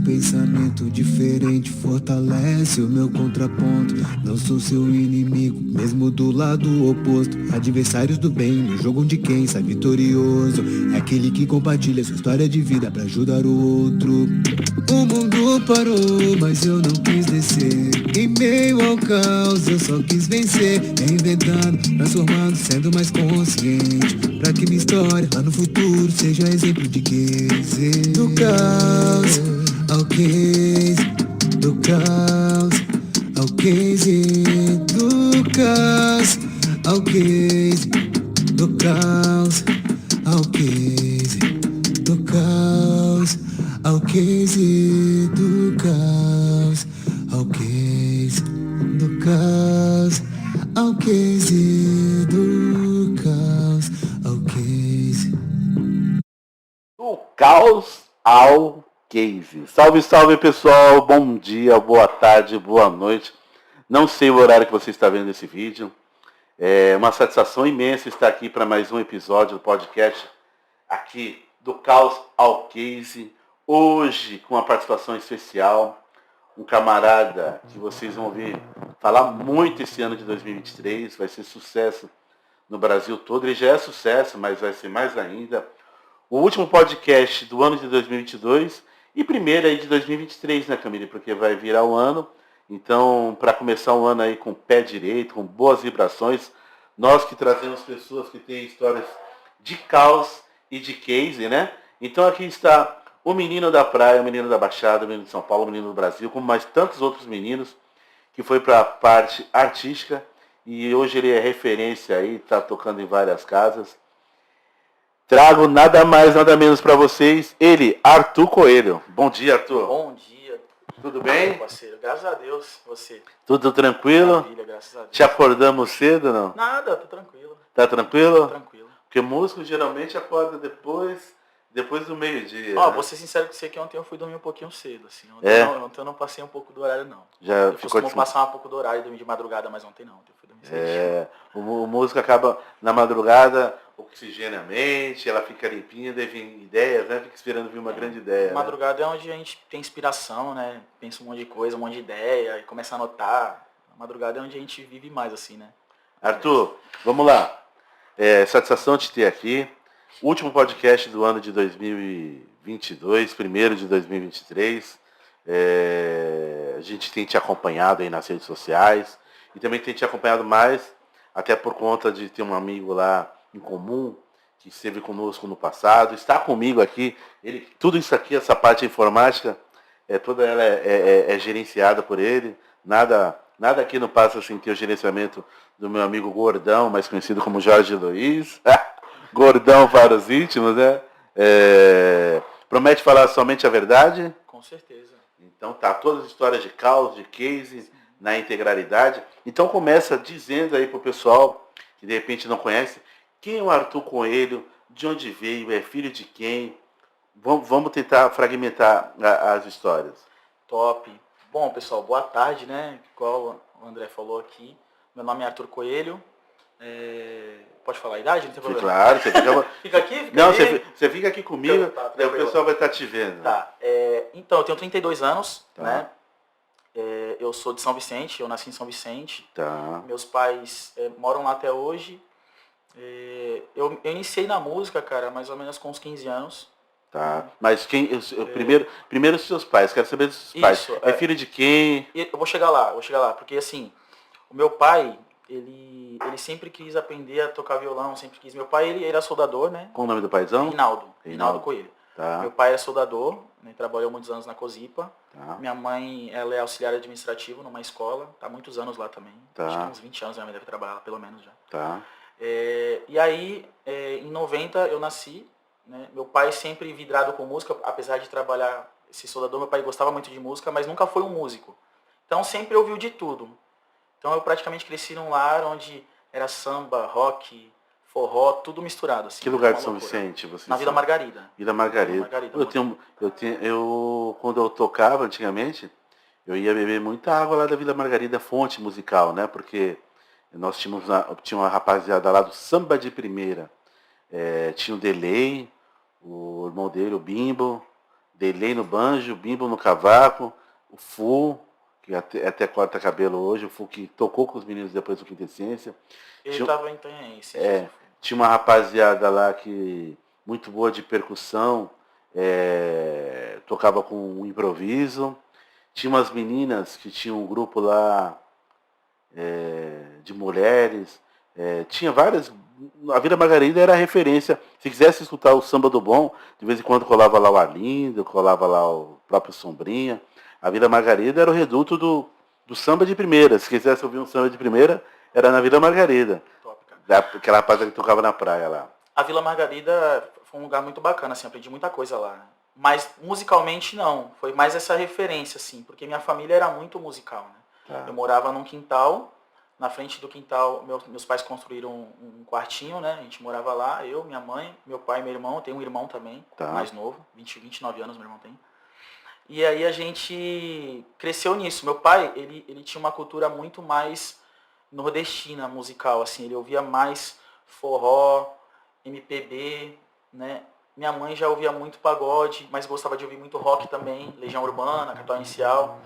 pensamento diferente fortalece o meu contraponto. Não sou seu inimigo, mesmo do lado oposto. Adversários do bem, no jogo onde quem sai vitorioso é aquele que compartilha sua história de vida pra ajudar o outro. O mundo parou, mas eu não quis descer. Em meio ao caos eu só quis vencer. Reinventando, transformando, sendo mais consciente, pra que minha história lá no futuro seja exemplo de case. Do caos ao case, do caos ao case, do caos ao case, do caos ao case, do caos ao case, do caos ao case, do caos ao case, do caos ao case. Do caos ao case. Salve, salve pessoal, bom dia, boa tarde, boa noite. Não sei o horário que você está vendo esse vídeo. É uma satisfação imensa estar aqui para mais um episódio do podcast aqui do caos ao case. Hoje com uma participação especial, um camarada que vocês vão ouvir falar muito esse ano de 2023, vai ser sucesso no Brasil todo. Ele já é sucesso, mas vai ser mais ainda. O último podcast do ano de 2022 e primeiro aí de 2023, né, Camille? Porque vai virar o ano. Então, para começar o ano aí com o pé direito, com boas vibrações, nós que trazemos pessoas que têm histórias de caos e de case, né? Então aqui está o menino da praia, o menino da Baixada, o menino de São Paulo, o menino do Brasil, como mais tantos outros meninos, que foi para a parte artística e hoje ele é referência aí, está tocando em várias casas. Trago nada mais, nada menos para vocês, ele, Arthur Coelho. Bom dia, Arthur. Bom dia. Tudo bem? Meu parceiro, graças a Deus, você. Tudo tranquilo? Maravilha, graças a Deus. Te acordamos cedo, não? Nada, tô tranquilo. Tá tranquilo? Tô tranquilo. Porque músico geralmente acorda depois do meio-dia. Ó, né? vou ser sincero com você que ontem eu fui dormir um pouquinho cedo, assim. Ontem eu não passei um pouco do horário, não. Já Eu ficou costumo passar um pouco do horário e dormir de madrugada, mas ontem não. Eu fui dormir cedo. O músico acaba na madrugada, oxigena a mente, ela fica limpinha, deve vir ideias, né? Fica esperando vir uma grande ideia. Madrugada é onde a gente tem inspiração, né? Pensa um monte de coisa, um monte de ideia e começa a anotar. A madrugada é onde a gente vive mais, assim, né? Arthur, vamos lá. Satisfação te ter aqui. Último podcast do ano de 2022, primeiro de 2023. A gente tem te acompanhado aí nas redes sociais e também tem te acompanhado mais, até por conta de ter um amigo lá em comum que esteve conosco no passado, está comigo aqui. Tudo isso aqui, essa parte informática, toda ela é gerenciada por ele. Nada aqui não passa sem ter o gerenciamento do meu amigo Gordão, mais conhecido como Jorge Luiz. Gordão para os íntimos, né? Promete falar somente a verdade? Com certeza. Então tá, todas as histórias de caos, de case, na integralidade. Então começa dizendo aí pro pessoal que de repente não conhece, quem é o Arthur Coelho, de onde veio, é filho de quem? Vamos tentar fragmentar as histórias. Top. Bom, pessoal, boa tarde, né? Igual o André falou aqui. Meu nome é Arthur Coelho. Pode falar a idade? Não tem problema. Claro, você fica... Fica aqui? Fica não, ali? você fica aqui comigo, Tá, daí o pessoal vai estar te vendo. Tá. Então, eu tenho 32 anos, Tá. né? Eu sou de São Vicente, eu nasci em São Vicente. Tá. Meus pais moram lá até hoje. Eu iniciei na música, cara, mais ou menos com uns 15 anos. Tá. Mas primeiro os seus pais, quero saber dos seus pais. Isso, É filho de quem? Eu vou chegar lá, porque assim, o meu pai, ele sempre quis aprender a tocar violão, sempre quis. Meu pai, ele era soldador, né? Qual o nome do paizão? Reinaldo Coelho. Tá. Meu pai é soldador, né? Trabalhou muitos anos na Cosipa. Tá. Minha mãe, ela é auxiliar administrativo numa escola, tá há muitos anos lá também. Tá. Acho que uns 20 anos minha mãe deve trabalhar lá, pelo menos já. Tá. E aí, em 90 eu nasci, né? Meu pai sempre vidrado com música, apesar de trabalhar esse soldador, meu pai gostava muito de música, mas nunca foi um músico. Então sempre ouviu de tudo. Então eu praticamente cresci num lar onde era samba, rock, forró, tudo misturado. Assim, Que lugar de São Vicente você? Na Vila Margarida. Vila Margarida. Quando eu tocava antigamente, eu ia beber muita água lá da Vila Margarida, fonte musical, né? Porque nós tinha uma rapaziada lá do Samba de Primeira. Tinha o Delay, o irmão dele, o Bimbo, Delay no banjo, Bimbo no cavaco, o Fu, que até corta cabelo hoje, o Fu que tocou com os meninos depois do Quintessência. Ele Tinha, tava em Itanhaém esses dias. tinha uma rapaziada lá que muito boa de percussão, tocava com um improviso. Tinha umas meninas que tinham um grupo lá de mulheres. Tinha várias. A Vila Margarida era a referência. Se quisesse escutar o samba do bom, de vez em quando colava lá o Arlindo, colava lá o próprio Sombrinha. A Vila Margarida era o reduto do samba de primeira. Se quisesse ouvir um samba de primeira, era na Vila Margarida. Top, cara. Aquela rapaziada que tocava na praia lá. A Vila Margarida foi um lugar muito bacana, assim, aprendi muita coisa lá. Mas musicalmente não, foi mais essa referência, assim, porque minha família era muito musical, né? Tá. Eu morava num quintal, na frente do quintal, meus pais construíram um quartinho, né? A gente morava lá, eu, minha mãe, meu pai e meu irmão. Eu tenho um irmão também, Tá. mais novo, 29 anos meu irmão tem. E aí a gente cresceu nisso. Meu pai, ele tinha uma cultura muito mais nordestina musical, assim. Ele ouvia mais forró, MPB, né? Minha mãe já ouvia muito pagode, mas gostava de ouvir muito rock também, Legião Urbana, Capital Inicial.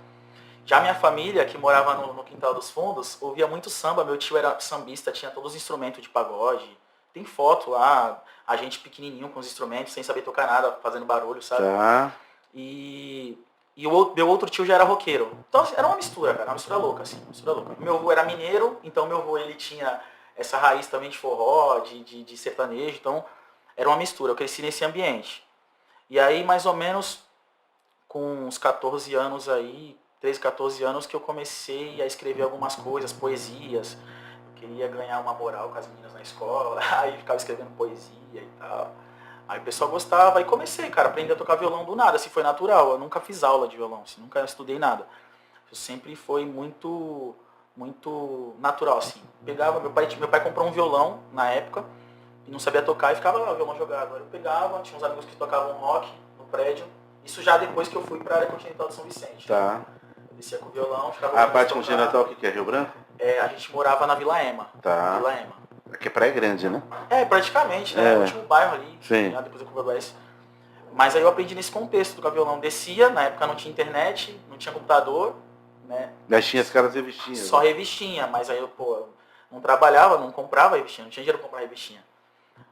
Já minha família, que morava no Quintal dos Fundos, ouvia muito samba. Meu tio era sambista, tinha todos os instrumentos de pagode. Tem foto lá, a gente pequenininho com os instrumentos, sem saber tocar nada, fazendo barulho, sabe? Tá. E meu outro tio já era roqueiro. Então era uma mistura, cara, uma mistura louca, assim, uma mistura louca. Meu avô era mineiro, então meu avô ele tinha essa raiz também de forró, de sertanejo, então era uma mistura. Eu cresci nesse ambiente. E aí, mais ou menos, com uns 14 anos aí, 13, 14 anos, que eu comecei a escrever algumas coisas, poesias. Eu queria ganhar uma moral com as meninas na escola, aí ficava escrevendo poesia e tal. Aí o pessoal gostava, aí comecei, cara, aprender a tocar violão do nada, assim, foi natural. Eu nunca fiz aula de violão, assim, nunca estudei nada. Eu sempre foi muito natural, assim. Pegava, meu pai comprou um violão na época, e não sabia tocar, e ficava lá o violão jogado. Aí eu pegava, tinha uns amigos que tocavam rock no prédio, isso já depois que eu fui pra área continental de São Vicente. Tá. Eu descia com o violão, ficava... A parte continental, o que é? Rio Branco? A gente morava na Vila Ema. Tá. Vila Ema. Aqui é Praia Grande, né? Praticamente, né? O último bairro ali, Sim. Lá depois da Curva do Oeste. Mas aí eu aprendi nesse contexto do violão. Descia, na época não tinha internet, não tinha computador, né? Mas tinha as caras revistinhas. Só revistinha, mas aí eu, não trabalhava, não comprava revistinha, não tinha dinheiro pra comprar revistinha.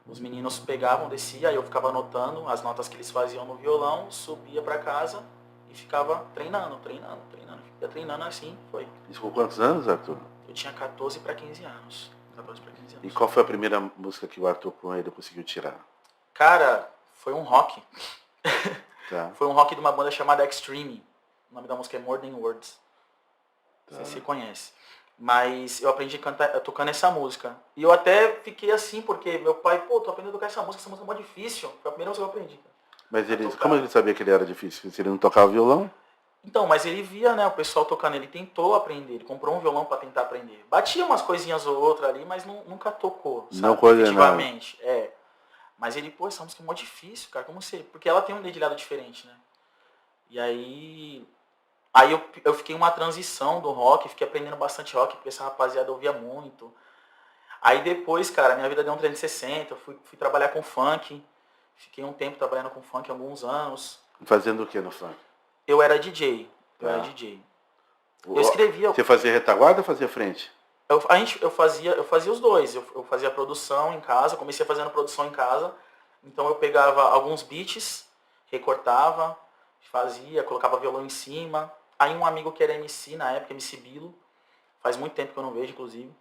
Os meninos pegavam, descia, aí eu ficava anotando as notas que eles faziam no violão, subia pra casa e ficava treinando. Ia treinando assim, foi. Isso com quantos anos, Arthur? Eu tinha 14 para 15 anos. 14 para 15 anos. E qual foi a primeira música que o Arthur com ele conseguiu tirar? Cara, foi um rock. Tá. Foi um rock de uma banda chamada Extreme. O nome da música é More Than Words. Não sei se você conhece. Mas eu aprendi tocando essa música. E eu até fiquei assim, porque meu pai, tô aprendendo a tocar essa música é muito difícil. Foi a primeira música que eu aprendi. Mas como ele sabia que ele era difícil? Se ele não tocava violão? Então, mas ele via, né, o pessoal tocando, ele tentou aprender, ele comprou um violão para tentar aprender. Batia umas coisinhas ou outras ali, mas nunca tocou, sabe? Não coordenava. Efetivamente, Mas ele, essa música é muito difícil, cara, como você... Porque ela tem um dedilhado diferente, né? E aí eu fiquei uma transição do rock, fiquei aprendendo bastante rock, porque essa rapaziada ouvia muito. Aí depois, cara, minha vida deu um 360, eu fui trabalhar com funk, fiquei um tempo trabalhando com funk, alguns anos. Fazendo o que no funk? Eu era DJ. Eu escrevia... Você fazia retaguarda ou fazia frente? Eu fazia os dois. Eu fazia produção em casa, comecei fazendo produção em casa. Então eu pegava alguns beats, recortava, colocava violão em cima. Aí um amigo que era MC na época, MC Bilo, faz muito tempo que eu não vejo, inclusive,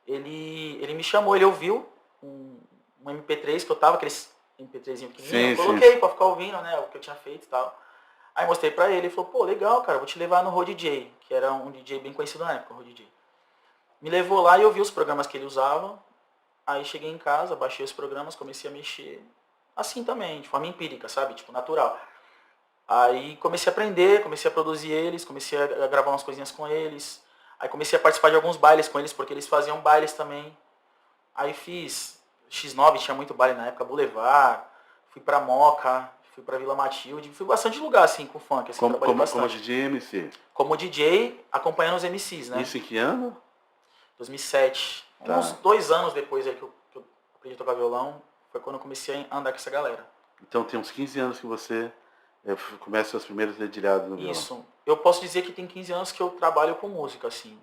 ele me chamou, ele ouviu um MP3 que eu tava, aqueles MP3zinho pequenininho, eu coloquei pra ficar ouvindo, né, o que eu tinha feito e tal. Aí mostrei pra ele falou, legal, cara, vou te levar no Rô DJ, que era um DJ bem conhecido na época, o Rô DJ. Me levou lá e eu vi os programas que ele usava. Aí cheguei em casa, baixei os programas, comecei a mexer. Assim também, de forma empírica, sabe? Tipo, natural. Aí comecei a aprender, comecei a produzir eles, comecei a gravar umas coisinhas com eles. Aí comecei a participar de alguns bailes com eles, porque eles faziam bailes também. Aí fiz X9, tinha muito baile na época, Boulevard. Fui pra Moca, fui pra Vila Matilde. Fui bastante lugar, assim, com funk. Assim, como DJ MC? Como DJ, acompanhando os MCs, né? Isso em que ano? 2007. Tá. Uns 2 anos depois aí que eu aprendi a tocar violão, foi quando eu comecei a andar com essa galera. Então tem uns 15 anos que você Começa os primeiros dedilhados no violão. Isso. Eu posso dizer que tem 15 anos que eu trabalho com música, assim.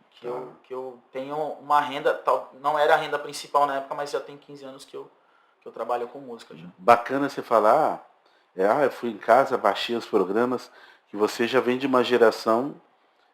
Que eu tenho uma renda, não era a renda principal na época, mas já tem 15 anos que eu trabalho com música já. Bacana você falar, eu fui em casa, baixei os programas, que você já vem de uma geração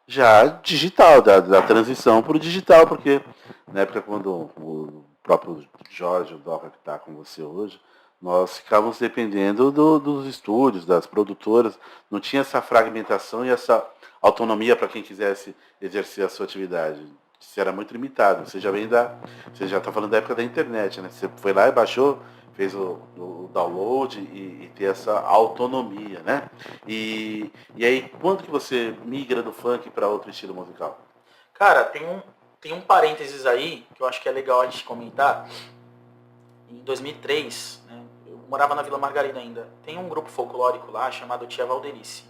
já digital, da transição para o digital, porque na época quando o próprio Jorge, o Doca que está com você hoje, nós ficávamos dependendo dos estúdios, das produtoras, não tinha essa fragmentação e essa autonomia para quem quisesse exercer a sua atividade. Isso era muito limitado. Você já está falando da época da internet, né? Você foi lá e baixou, fez o download e ter essa autonomia, né? E aí, quando que você migra do funk para outro estilo musical? Cara, tem um parênteses aí que eu acho que é legal a gente comentar. Em 2003, né, eu morava na Vila Margarida ainda. Tem um grupo folclórico lá chamado Tia Valderice,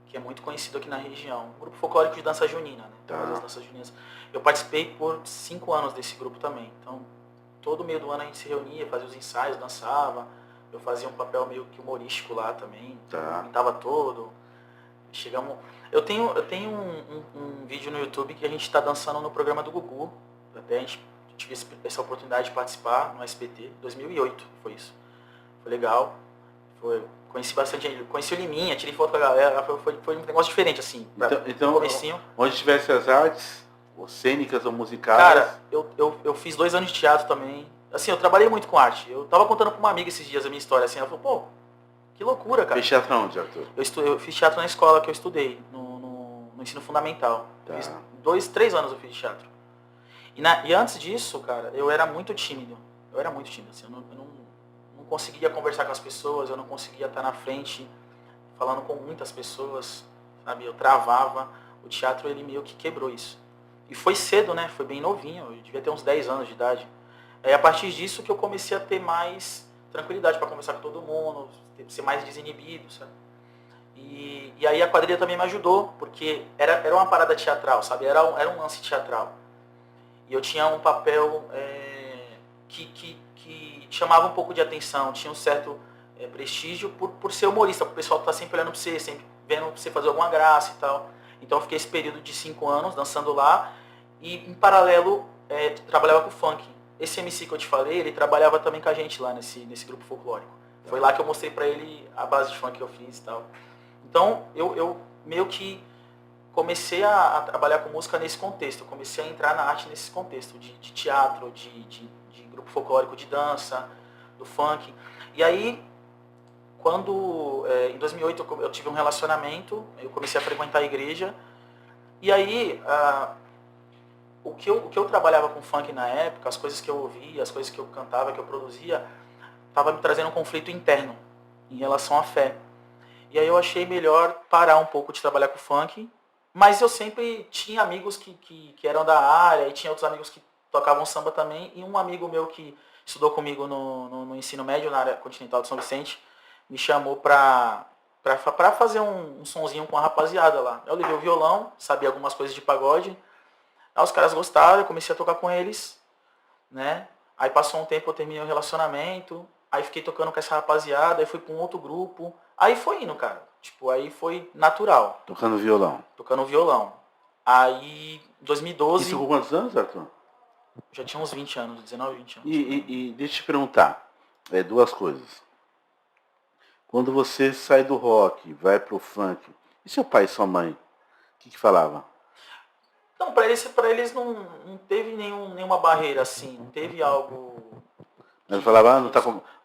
que é muito conhecido aqui na região. Um grupo folclórico de dança junina, né? Tá. As danças juninas. Eu participei por 5 anos desse grupo também. Então, todo meio do ano a gente se reunia, fazia os ensaios, dançava. Eu fazia um papel meio que humorístico lá também. Tá. Pintava todo. Chegamos... Eu tenho um vídeo no YouTube que a gente está dançando no programa do Gugu. Até a gente tive essa oportunidade de participar no SBT. 2008 foi isso. Foi legal. Conheci bastante gente. Conheci o Liminha, tirei foto com a galera. Foi um negócio diferente, assim. Então comecinho. Onde tivesse as artes, ou cênicas ou musicais... Cara, eu fiz 2 anos de teatro também. Assim, eu trabalhei muito com arte. Eu tava contando pra uma amiga esses dias a minha história, assim. Ela falou, pô, que loucura, cara. Fez teatro onde, Arthur? Eu fiz teatro na escola que eu estudei, no ensino fundamental. Tá. Fiz 2, 3 anos eu fiz teatro. E antes disso, cara, eu era muito tímido. Assim, eu não conseguia conversar com as pessoas, eu não conseguia estar na frente, falando com muitas pessoas, sabe? Eu travava. O teatro, ele meio que quebrou isso. E foi cedo, né? Foi bem novinho, eu devia ter uns 10 anos de idade. É a partir disso que eu comecei a ter mais tranquilidade para conversar com todo mundo, ser mais desinibido, sabe? E aí a quadrilha também me ajudou, porque era uma parada teatral, sabe? Era um lance teatral. E eu tinha um papel que chamava um pouco de atenção, tinha um certo prestígio por ser humorista, o pessoal tá sempre olhando pra você, sempre vendo você fazer alguma graça e tal. Então eu fiquei esse período de 5 anos dançando lá e em paralelo trabalhava com funk. Esse MC que eu te falei, ele trabalhava também com a gente lá nesse grupo folclórico. Foi lá que eu mostrei pra ele a base de funk que eu fiz e tal. Então eu meio que comecei a trabalhar com música nesse contexto. Eu comecei a entrar na arte nesse contexto de teatro, de grupo folclórico de dança, do funk. E aí, quando em 2008 eu tive um relacionamento, eu comecei a frequentar a igreja. E aí, o que eu trabalhava com funk na época, as coisas que eu ouvia, as coisas que eu cantava, que eu produzia, estava me trazendo um conflito interno em relação à fé. E aí eu achei melhor parar um pouco de trabalhar com funk, mas eu sempre tinha amigos que eram da área, e tinha outros amigos que tocavam samba também, e um amigo meu que estudou comigo no ensino médio, na área continental de São Vicente, me chamou pra fazer um sonzinho com a rapaziada lá. Eu levei o violão, sabia algumas coisas de pagode, aí os caras gostaram, eu comecei a tocar com eles, né? Aí passou um tempo, eu terminei o relacionamento, aí fiquei tocando com essa rapaziada, aí fui pra um outro grupo, aí foi indo, cara. Tipo, aí foi natural. Tocando violão. Tocando violão. Aí, em 2012... Isso com quantos anos, Arthur? Já tinha uns 20 anos, 19, 20 anos. E deixa eu te perguntar, 2 coisas. Quando você sai do rock, vai pro funk, e seu pai e sua mãe? O que falava? Não, pra eles não teve nenhuma barreira assim, não teve algo... Ele falava,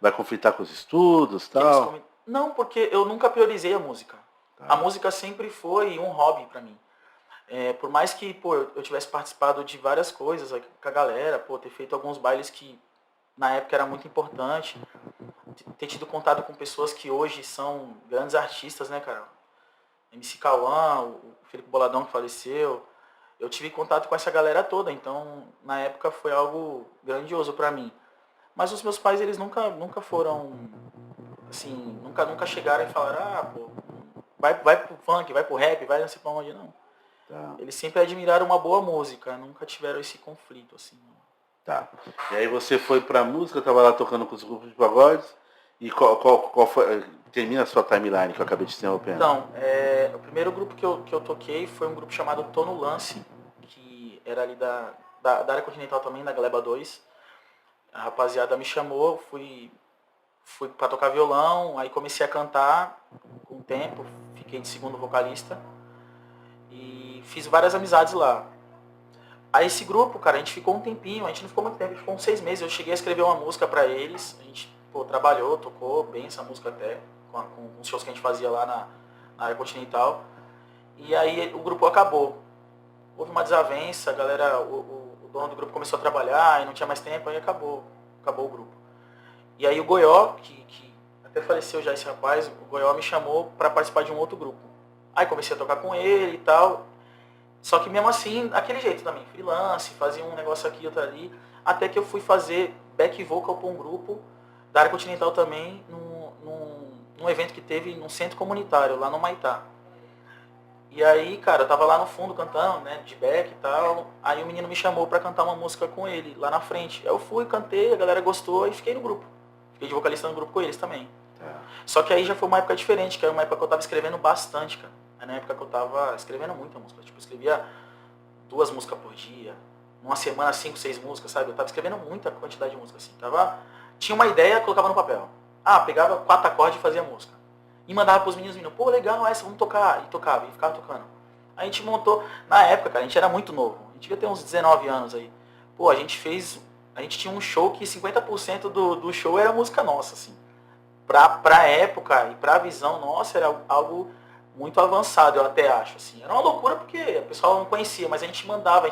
vai conflitar com os estudos e tal? Não, porque eu nunca priorizei a música. Tá. A música sempre foi um hobby pra mim. Por mais que eu tivesse participado de várias coisas com a galera, ter feito alguns bailes que na época era muito importante, ter tido contato com pessoas que hoje são grandes artistas, né, cara? MC Cauã, o Felipe Boladão que faleceu, eu tive contato com essa galera toda, então na época foi algo grandioso pra mim. Mas os meus pais, eles nunca foram, assim, nunca chegaram e falaram, vai pro funk, vai pro rap, vai não sei pra onde, não. Tá. Eles sempre admiraram uma boa música, nunca tiveram esse conflito, assim. Tá. E aí você foi pra música, tava lá tocando com os grupos de pagodes, E qual foi... Termina a sua timeline que eu acabei de interrompendo. Então, o primeiro grupo que eu toquei foi um grupo chamado Tô no Lance, que era ali da área continental também, da Gleba 2. A rapaziada me chamou, fui pra tocar violão, aí comecei a cantar com o tempo, fiquei de segundo vocalista e fiz várias amizades lá. Aí esse grupo, cara, a gente ficou um tempinho, a gente não ficou muito tempo, a gente ficou uns 6 meses. Eu cheguei a escrever uma música pra eles, a gente trabalhou, tocou bem essa música até, com os shows que a gente fazia lá na área continental. E aí o grupo acabou. Houve uma desavença, a galera, o dono do grupo começou a trabalhar e não tinha mais tempo, aí acabou o grupo. E aí o Goió, que até faleceu já esse rapaz, o Goió me chamou pra participar de um outro grupo. Aí comecei a tocar com ele e tal. Só que mesmo assim, aquele jeito também, freelance, fazia um negócio aqui, outro ali, até que eu fui fazer back vocal para um grupo da área continental também, num evento que teve num centro comunitário, lá no Maitá. E aí, cara, eu tava lá no fundo cantando, né, de back e tal, aí o menino me chamou pra cantar uma música com ele, lá na frente. Aí eu fui, cantei, a galera gostou e fiquei no grupo. Fiquei de vocalista no grupo com eles também. Só que aí já foi uma época diferente, que era uma época que eu tava escrevendo bastante, cara. Era na época que eu tava escrevendo muita música. Tipo, eu escrevia 2 músicas por dia. Numa semana, 5, 6 músicas, sabe? Eu tava escrevendo muita quantidade de música, assim. Tinha uma ideia, colocava no papel. Pegava 4 acordes e fazia música. E mandava pros meninos, pô, legal, essa, vamos tocar. E tocava, e ficava tocando. Aí a gente montou, na época, cara, a gente era muito novo. A gente devia ter uns 19 anos aí. Pô, a gente tinha um show que 50% do show era música nossa, assim. Pra época e pra visão nossa, era algo muito avançado, eu até acho, assim. Era uma loucura porque o pessoal não conhecia, mas a gente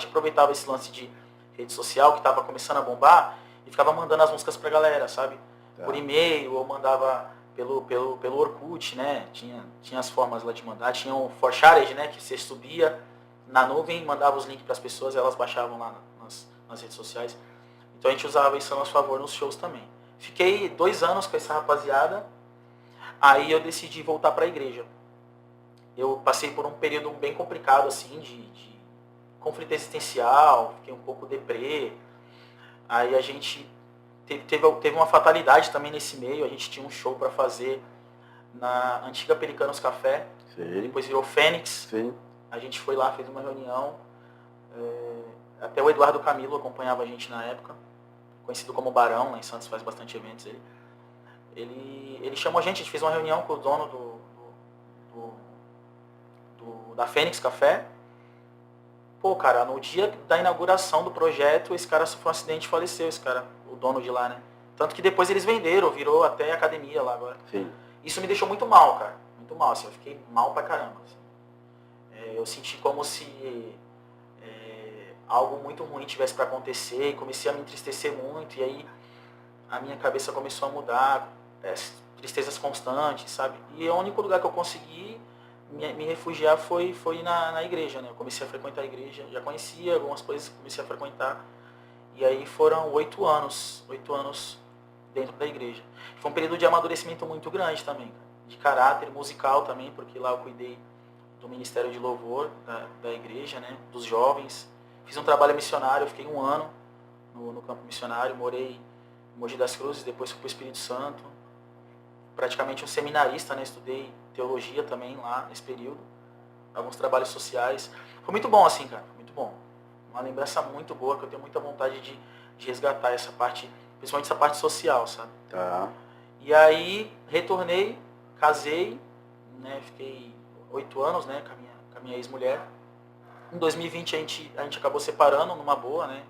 aproveitava esse lance de rede social que estava começando a bombar e ficava mandando as músicas pra galera, sabe? Por e-mail, ou mandava pelo Orkut, né? Tinha as formas lá de mandar, tinha o Forshared, né? Que você subia na nuvem, mandava os links para as pessoas, elas baixavam lá nas redes sociais. Então a gente usava isso a nosso favor nos shows também. Fiquei 2 anos com essa rapaziada, aí eu decidi voltar para a igreja. Eu passei por um período bem complicado, assim, de conflito existencial, fiquei um pouco deprê. Aí a gente teve uma fatalidade também nesse meio, a gente tinha um show para fazer na antiga Pelicanos Café, depois virou Fênix. Sim. A gente foi lá, fez uma reunião, até o Eduardo Camilo acompanhava a gente na época, conhecido como Barão, lá em Santos, faz bastante eventos ele chamou a gente fez uma reunião com o dono da Fênix Café. Pô, cara, no dia da inauguração do projeto, esse cara sofreu um acidente e faleceu, esse cara, o dono de lá, né? Tanto que depois eles venderam, virou até academia lá agora. Sim. Isso me deixou muito mal, cara. Muito mal, assim, eu fiquei mal pra caramba. Assim. Eu senti como se algo muito ruim tivesse para acontecer e comecei a me entristecer muito. E aí a minha cabeça começou a mudar, tristezas constantes, sabe? E o único lugar que eu consegui me refugiar foi na igreja, né? Eu comecei a frequentar a igreja, já conhecia algumas coisas, comecei a frequentar. E aí foram 8 anos dentro da igreja. Foi um período de amadurecimento muito grande também, de caráter musical também, porque lá eu cuidei do Ministério de Louvor da igreja, né? Dos jovens. Fiz um trabalho missionário, eu fiquei 1 ano no campo missionário, morei em Mogi das Cruzes, depois fui para o Espírito Santo. Praticamente um seminarista, né? Estudei teologia também lá nesse período. Alguns trabalhos sociais. Foi muito bom assim, cara. Muito bom. Uma lembrança muito boa, que eu tenho muita vontade de resgatar essa parte, principalmente essa parte social, sabe? Tá. E aí, retornei, casei, né? Fiquei 8 anos, né? Com a minha ex-mulher. Em 2020 a gente acabou separando numa boa, né?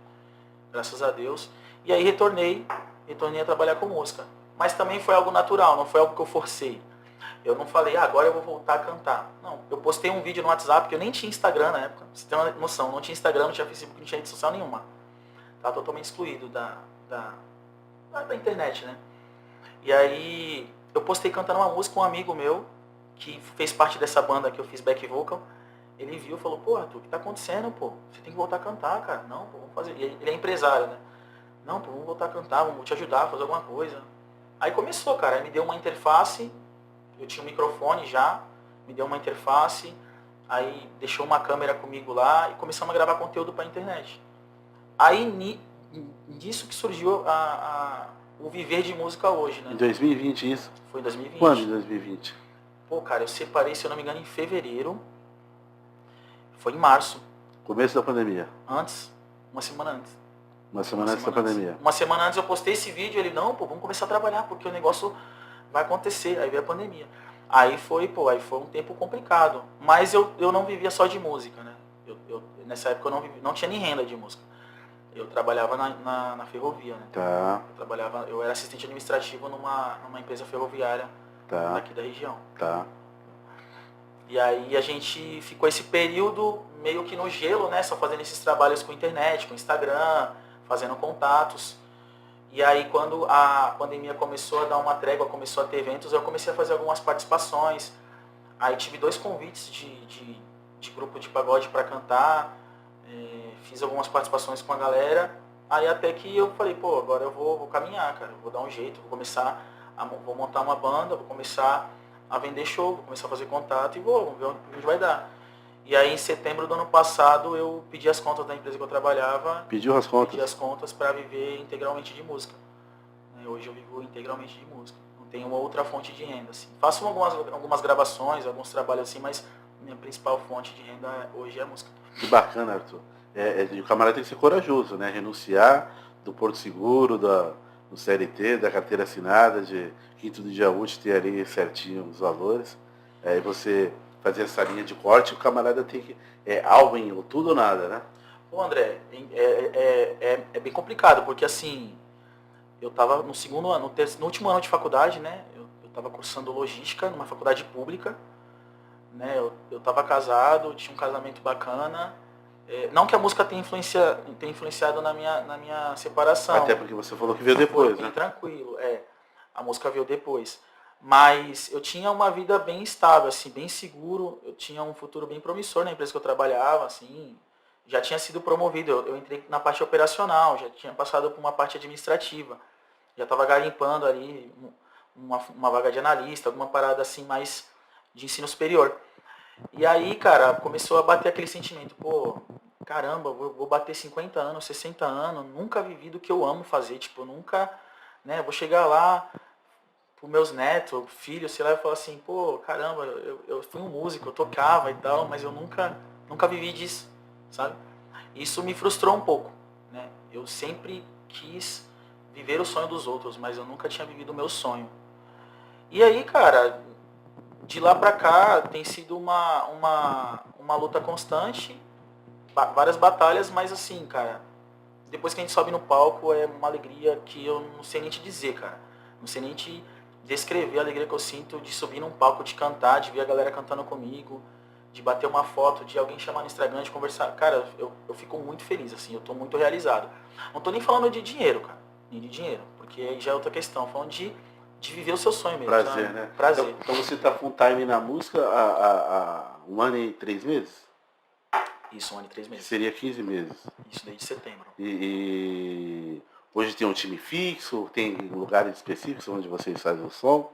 Graças a Deus. E aí retornei a trabalhar com música. Mas também foi algo natural, não foi algo que eu forcei. Eu não falei, agora eu vou voltar a cantar. Não, eu postei um vídeo no WhatsApp, que eu nem tinha Instagram na época. Você tem uma noção, não tinha Instagram, não tinha Facebook, não tinha rede social nenhuma. Tava totalmente excluído da internet, né? E aí eu postei cantando uma música com um amigo meu, que fez parte dessa banda que eu fiz back vocal. Ele viu e falou, pô, Arthur, o que tá acontecendo, pô? Você tem que voltar a cantar, cara. Não, pô, vamos fazer. Ele é empresário, né? Não, pô, vamos voltar a cantar, vamos te ajudar a fazer alguma coisa. Aí começou, cara. Aí me deu uma interface, eu tinha um microfone já, me deu uma interface, aí deixou uma câmera comigo lá e começamos a gravar conteúdo pra internet. Aí nisso que surgiu o viver de música hoje, né? Em 2020 isso? Foi em 2020. Quando em 2020? Pô, cara, eu separei, se eu não me engano, em fevereiro. Foi em março. Começo da pandemia? Antes. Uma semana antes. Uma semana antes da pandemia. Uma semana antes eu postei esse vídeo, ele, não, pô, vamos começar a trabalhar, porque o negócio vai acontecer. Aí veio a pandemia. Aí foi um tempo complicado. Mas eu não vivia só de música, né? Nessa época eu não tinha nem renda de música. Eu trabalhava na ferrovia, né? Tá. Eu era assistente administrativo numa empresa ferroviária aqui da região. Tá. E aí a gente ficou esse período meio que no gelo, né? Só fazendo esses trabalhos com internet, com Instagram, fazendo contatos. E aí quando a pandemia começou a dar uma trégua, começou a ter eventos, eu comecei a fazer algumas participações. Aí tive 2 convites de grupo de pagode para cantar. Fiz algumas participações com a galera. Aí até que eu falei, pô, agora eu vou caminhar, cara. Vou dar um jeito, vou montar uma banda, vou começar a vender show, vou começar a fazer contato e vamos ver onde vai dar. E aí em setembro do ano passado eu pedi as contas da empresa que eu trabalhava. Pediu as contas? Pedi as contas para viver integralmente de música. Hoje eu vivo integralmente de música. Não tenho uma outra fonte de renda, assim. Faço algumas gravações, alguns trabalhos assim, mas minha principal fonte de renda hoje é a música. Que bacana, Arthur. O camarada tem que ser corajoso, né? Renunciar do Porto Seguro, do CLT, da carteira assinada, de quinto do dia útil, ter ali certinho os valores. Aí você fazer essa linha de corte, o camarada tem que... algo em ou tudo ou nada, né? Pô, André, é bem complicado, porque assim, eu estava no último ano de faculdade, né? Eu estava cursando logística numa faculdade pública, né? Eu estava casado, tinha um casamento bacana. Não que a música tenha influenciado na minha separação. Até porque você falou que veio depois, né? Tranquilo, a música veio depois. Mas eu tinha uma vida bem estável, assim, bem seguro. Eu tinha um futuro bem promissor na empresa que eu trabalhava, assim. Já tinha sido promovido. Eu entrei na parte operacional, já tinha passado por uma parte administrativa. Já estava garimpando ali uma vaga de analista, alguma parada assim mais de ensino superior. E aí, cara, começou a bater aquele sentimento, pô, caramba, vou bater 50 anos, 60 anos, nunca vivi do que eu amo fazer, tipo, nunca, né, vou chegar lá pros meus netos, filhos, sei lá, e falar assim, pô, caramba, eu fui um músico, eu tocava e tal, mas eu nunca vivi disso, sabe? Isso me frustrou um pouco, né? Eu sempre quis viver o sonho dos outros, mas eu nunca tinha vivido o meu sonho. E aí, cara, de lá pra cá tem sido uma luta constante, várias batalhas, mas assim, cara, depois que a gente sobe no palco é uma alegria que eu não sei nem te dizer, cara. Não sei nem te descrever a alegria que eu sinto de subir num palco, de cantar, de ver a galera cantando comigo, de bater uma foto, de alguém chamar no Instagram, de conversar. Cara, eu fico muito feliz, assim, eu tô muito realizado. Não tô nem falando de dinheiro, cara, nem de dinheiro, porque aí já é outra questão, falando de viver o seu sonho mesmo. Prazer, sabe? né? Prazer. Então você tá full time na música há 1 ano e 3 meses? Isso, 1 ano e 3 meses. Seria 15 meses. Isso, desde setembro. E hoje tem um time fixo? Tem lugares específicos onde vocês fazem o som?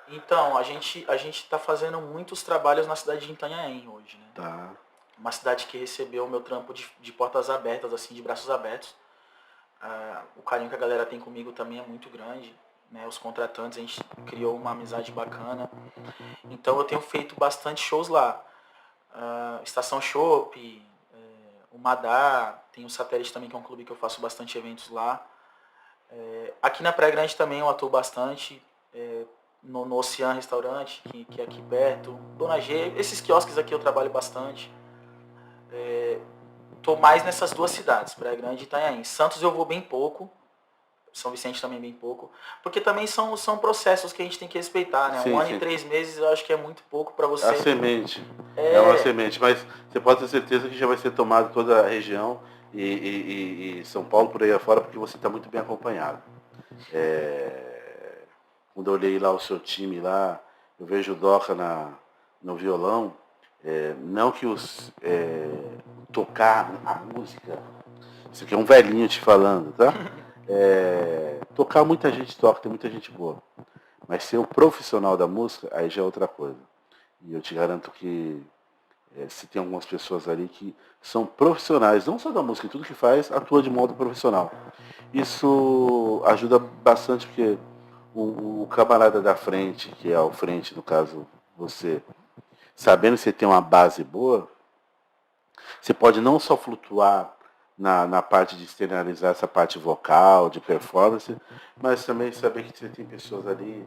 Então, a gente tá fazendo muitos trabalhos na cidade de Itanhaém hoje, né? Tá. Uma cidade que recebeu o meu trampo de portas abertas, assim, de braços abertos. O carinho que a galera tem comigo também é muito grande. Né, os contratantes, a gente criou uma amizade bacana. Então eu tenho feito bastante shows lá. Estação Chopp, o Madá, tem o Satélite também, que é um clube que eu faço bastante eventos lá. Aqui na Praia Grande também eu atuo bastante, no Ocean Restaurante, que é aqui perto. Dona G, esses quiosques aqui eu trabalho bastante. Tô mais nessas 2 cidades, Praia Grande e Itanhaém. Santos eu vou bem pouco. São Vicente também bem pouco, porque também são processos que a gente tem que respeitar, né? Sim, 1 ano e 3 meses eu acho que é muito pouco para você. A semente, é uma semente, mas você pode ter certeza que já vai ser tomado toda a região e São Paulo por aí afora, porque você está muito bem acompanhado. Quando eu olhei lá o seu time lá, eu vejo o Doca no violão, não que tocar a música, isso aqui é um velhinho te falando, tá? Tocar muita gente toca, tem muita gente boa. Mas ser o profissional da música, aí já é outra coisa. E eu te garanto que se tem algumas pessoas ali que são profissionais, não só da música, tudo que faz, atua de modo profissional. Isso ajuda bastante porque o camarada da frente, que é o frente, no caso você, sabendo que você tem uma base boa, você pode não só flutuar na parte de externalizar essa parte vocal, de performance, mas também saber que você tem pessoas ali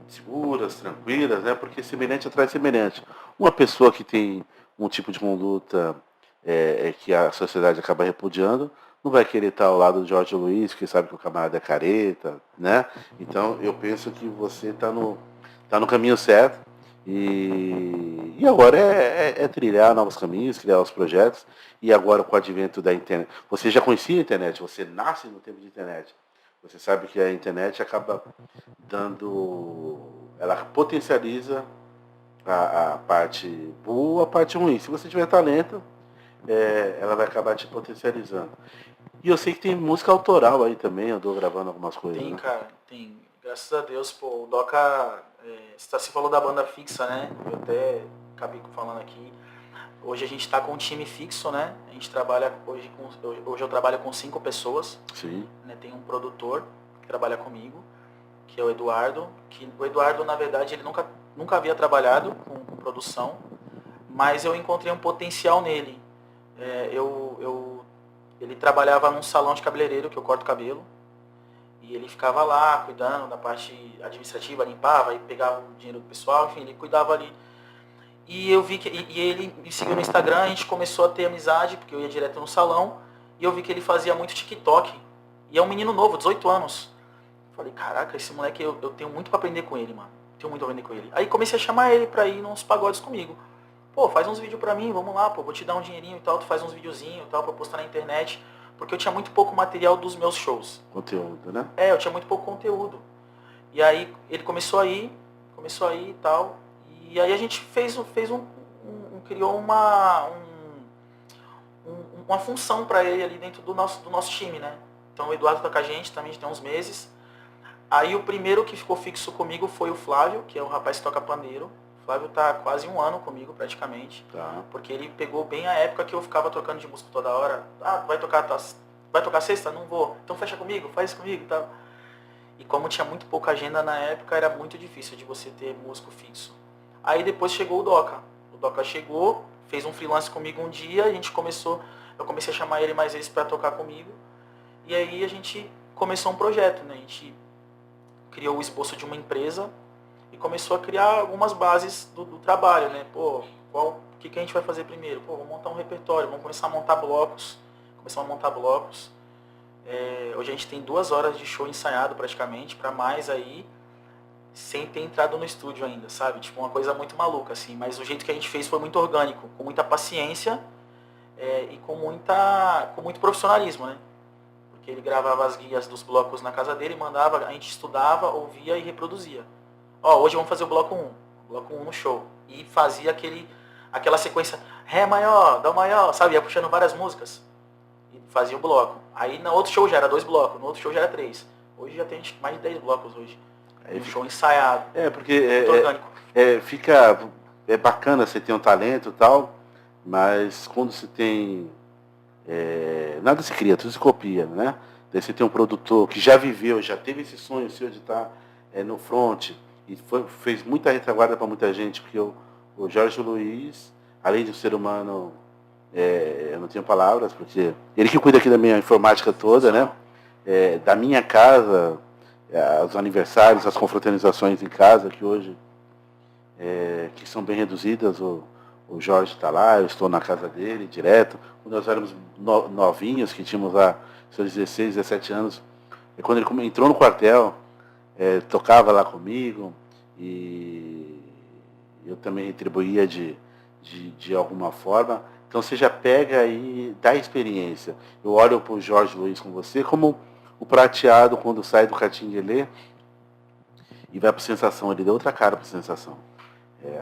seguras, tranquilas, né? Porque semelhante atrai semelhante. Uma pessoa que tem um tipo de conduta que a sociedade acaba repudiando, não vai querer estar ao lado do Jorge Luiz, que sabe que o camarada é careta, né? Então eu penso que você tá no caminho certo e agora é trilhar novos caminhos, criar os projetos. E agora com o advento da internet. Você já conhecia a internet, você nasce no tempo de internet. Você sabe que a internet acaba dando. Ela potencializa a parte boa, a parte ruim. Se você tiver talento, ela vai acabar te potencializando. E eu sei que tem música autoral aí também, eu tô gravando algumas coisas. Tem, né? cara, tem. Graças a Deus, pô, o Doca, você falou da banda fixa, né? Eu até acabei falando aqui. Hoje a gente está com um time fixo, né? A gente trabalha hoje eu trabalho com 5 pessoas. Sim. Né? Tem um produtor que trabalha comigo, que é o Eduardo. O Eduardo, na verdade, ele nunca havia trabalhado com produção, mas eu encontrei um potencial nele. Ele trabalhava num salão de cabeleireiro, que eu corto cabelo, e ele ficava lá cuidando da parte administrativa, limpava e pegava o dinheiro do pessoal, enfim, ele cuidava ali. E eu vi que ele me seguiu no Instagram, a gente começou a ter amizade, porque eu ia direto no salão, e eu vi que ele fazia muito TikTok. E é um menino novo, 18 anos. Falei, caraca, esse moleque, eu tenho muito pra aprender com ele, mano. Tenho muito pra aprender com ele. Aí comecei a chamar ele pra ir nos pagodes comigo. Pô, faz uns vídeos pra mim, vamos lá, pô, vou te dar um dinheirinho e tal, tu faz uns videozinhos e tal, pra postar na internet. Porque eu tinha muito pouco material dos meus shows. Conteúdo, né? Eu tinha muito pouco conteúdo. E aí ele começou a ir e tal. E aí a gente criou uma função para ele ali dentro do nosso time, né? Então o Eduardo tá com a gente também tem uns meses. Aí o primeiro que ficou fixo comigo foi o Flávio, que é um rapaz que toca pandeiro. O Flávio tá quase 1 ano comigo praticamente. Tá. Porque ele pegou bem a época que eu ficava trocando de música toda hora. Vai tocar sexta? Não vou. Então fecha comigo, faz isso comigo e tal. E como tinha muito pouca agenda na época, era muito difícil de você ter músico fixo. Aí depois chegou o Doca. O Doca chegou, fez um freelance comigo um dia, eu comecei a chamar ele mais vezes para tocar comigo. E aí a gente começou um projeto, né? A gente criou o esboço de uma empresa e começou a criar algumas bases do trabalho, né? Pô, o que a gente vai fazer primeiro? Pô, vamos montar um repertório, vamos começar a montar blocos. Hoje a gente tem 2 horas de show ensaiado praticamente, para mais aí, sem ter entrado no estúdio ainda, sabe? Tipo, uma coisa muito maluca, assim. Mas o jeito que a gente fez foi muito orgânico, com muita paciência e com muito profissionalismo, né? Porque ele gravava as guias dos blocos na casa dele, mandava, a gente estudava, ouvia e reproduzia. Hoje vamos fazer o bloco 1. Bloco 1 no show. E fazia aquela sequência Ré maior, Dó maior, sabe? Ia puxando várias músicas. E fazia o bloco. Aí no outro show já era 2 blocos, no outro show já era 3. Hoje já tem mais de 10 blocos hoje. Um show ensaiado. Porque orgânico. É bacana você ter um talento e tal, mas quando se tem. Nada se cria, tudo se copia, né? Daí você tem um produtor que já viveu, já teve esse sonho seu de estar no front e fez muita retaguarda para muita gente, porque o Jorge Luiz, além de um ser humano, eu não tenho palavras, porque ele que cuida aqui da minha informática toda, né? Da minha casa, os aniversários, as confraternizações em casa, que hoje que são bem reduzidas, o Jorge está lá, eu estou na casa dele direto. Quando nós éramos novinhos, que tínhamos lá seus 16, 17 anos, quando ele entrou no quartel, tocava lá comigo e eu também retribuía de alguma forma. Então você já pega aí da experiência. Eu olho para o Jorge Luiz com você como o prateado quando sai do Catinguelê e vai para a Sensação. Ele deu outra cara para a Sensação.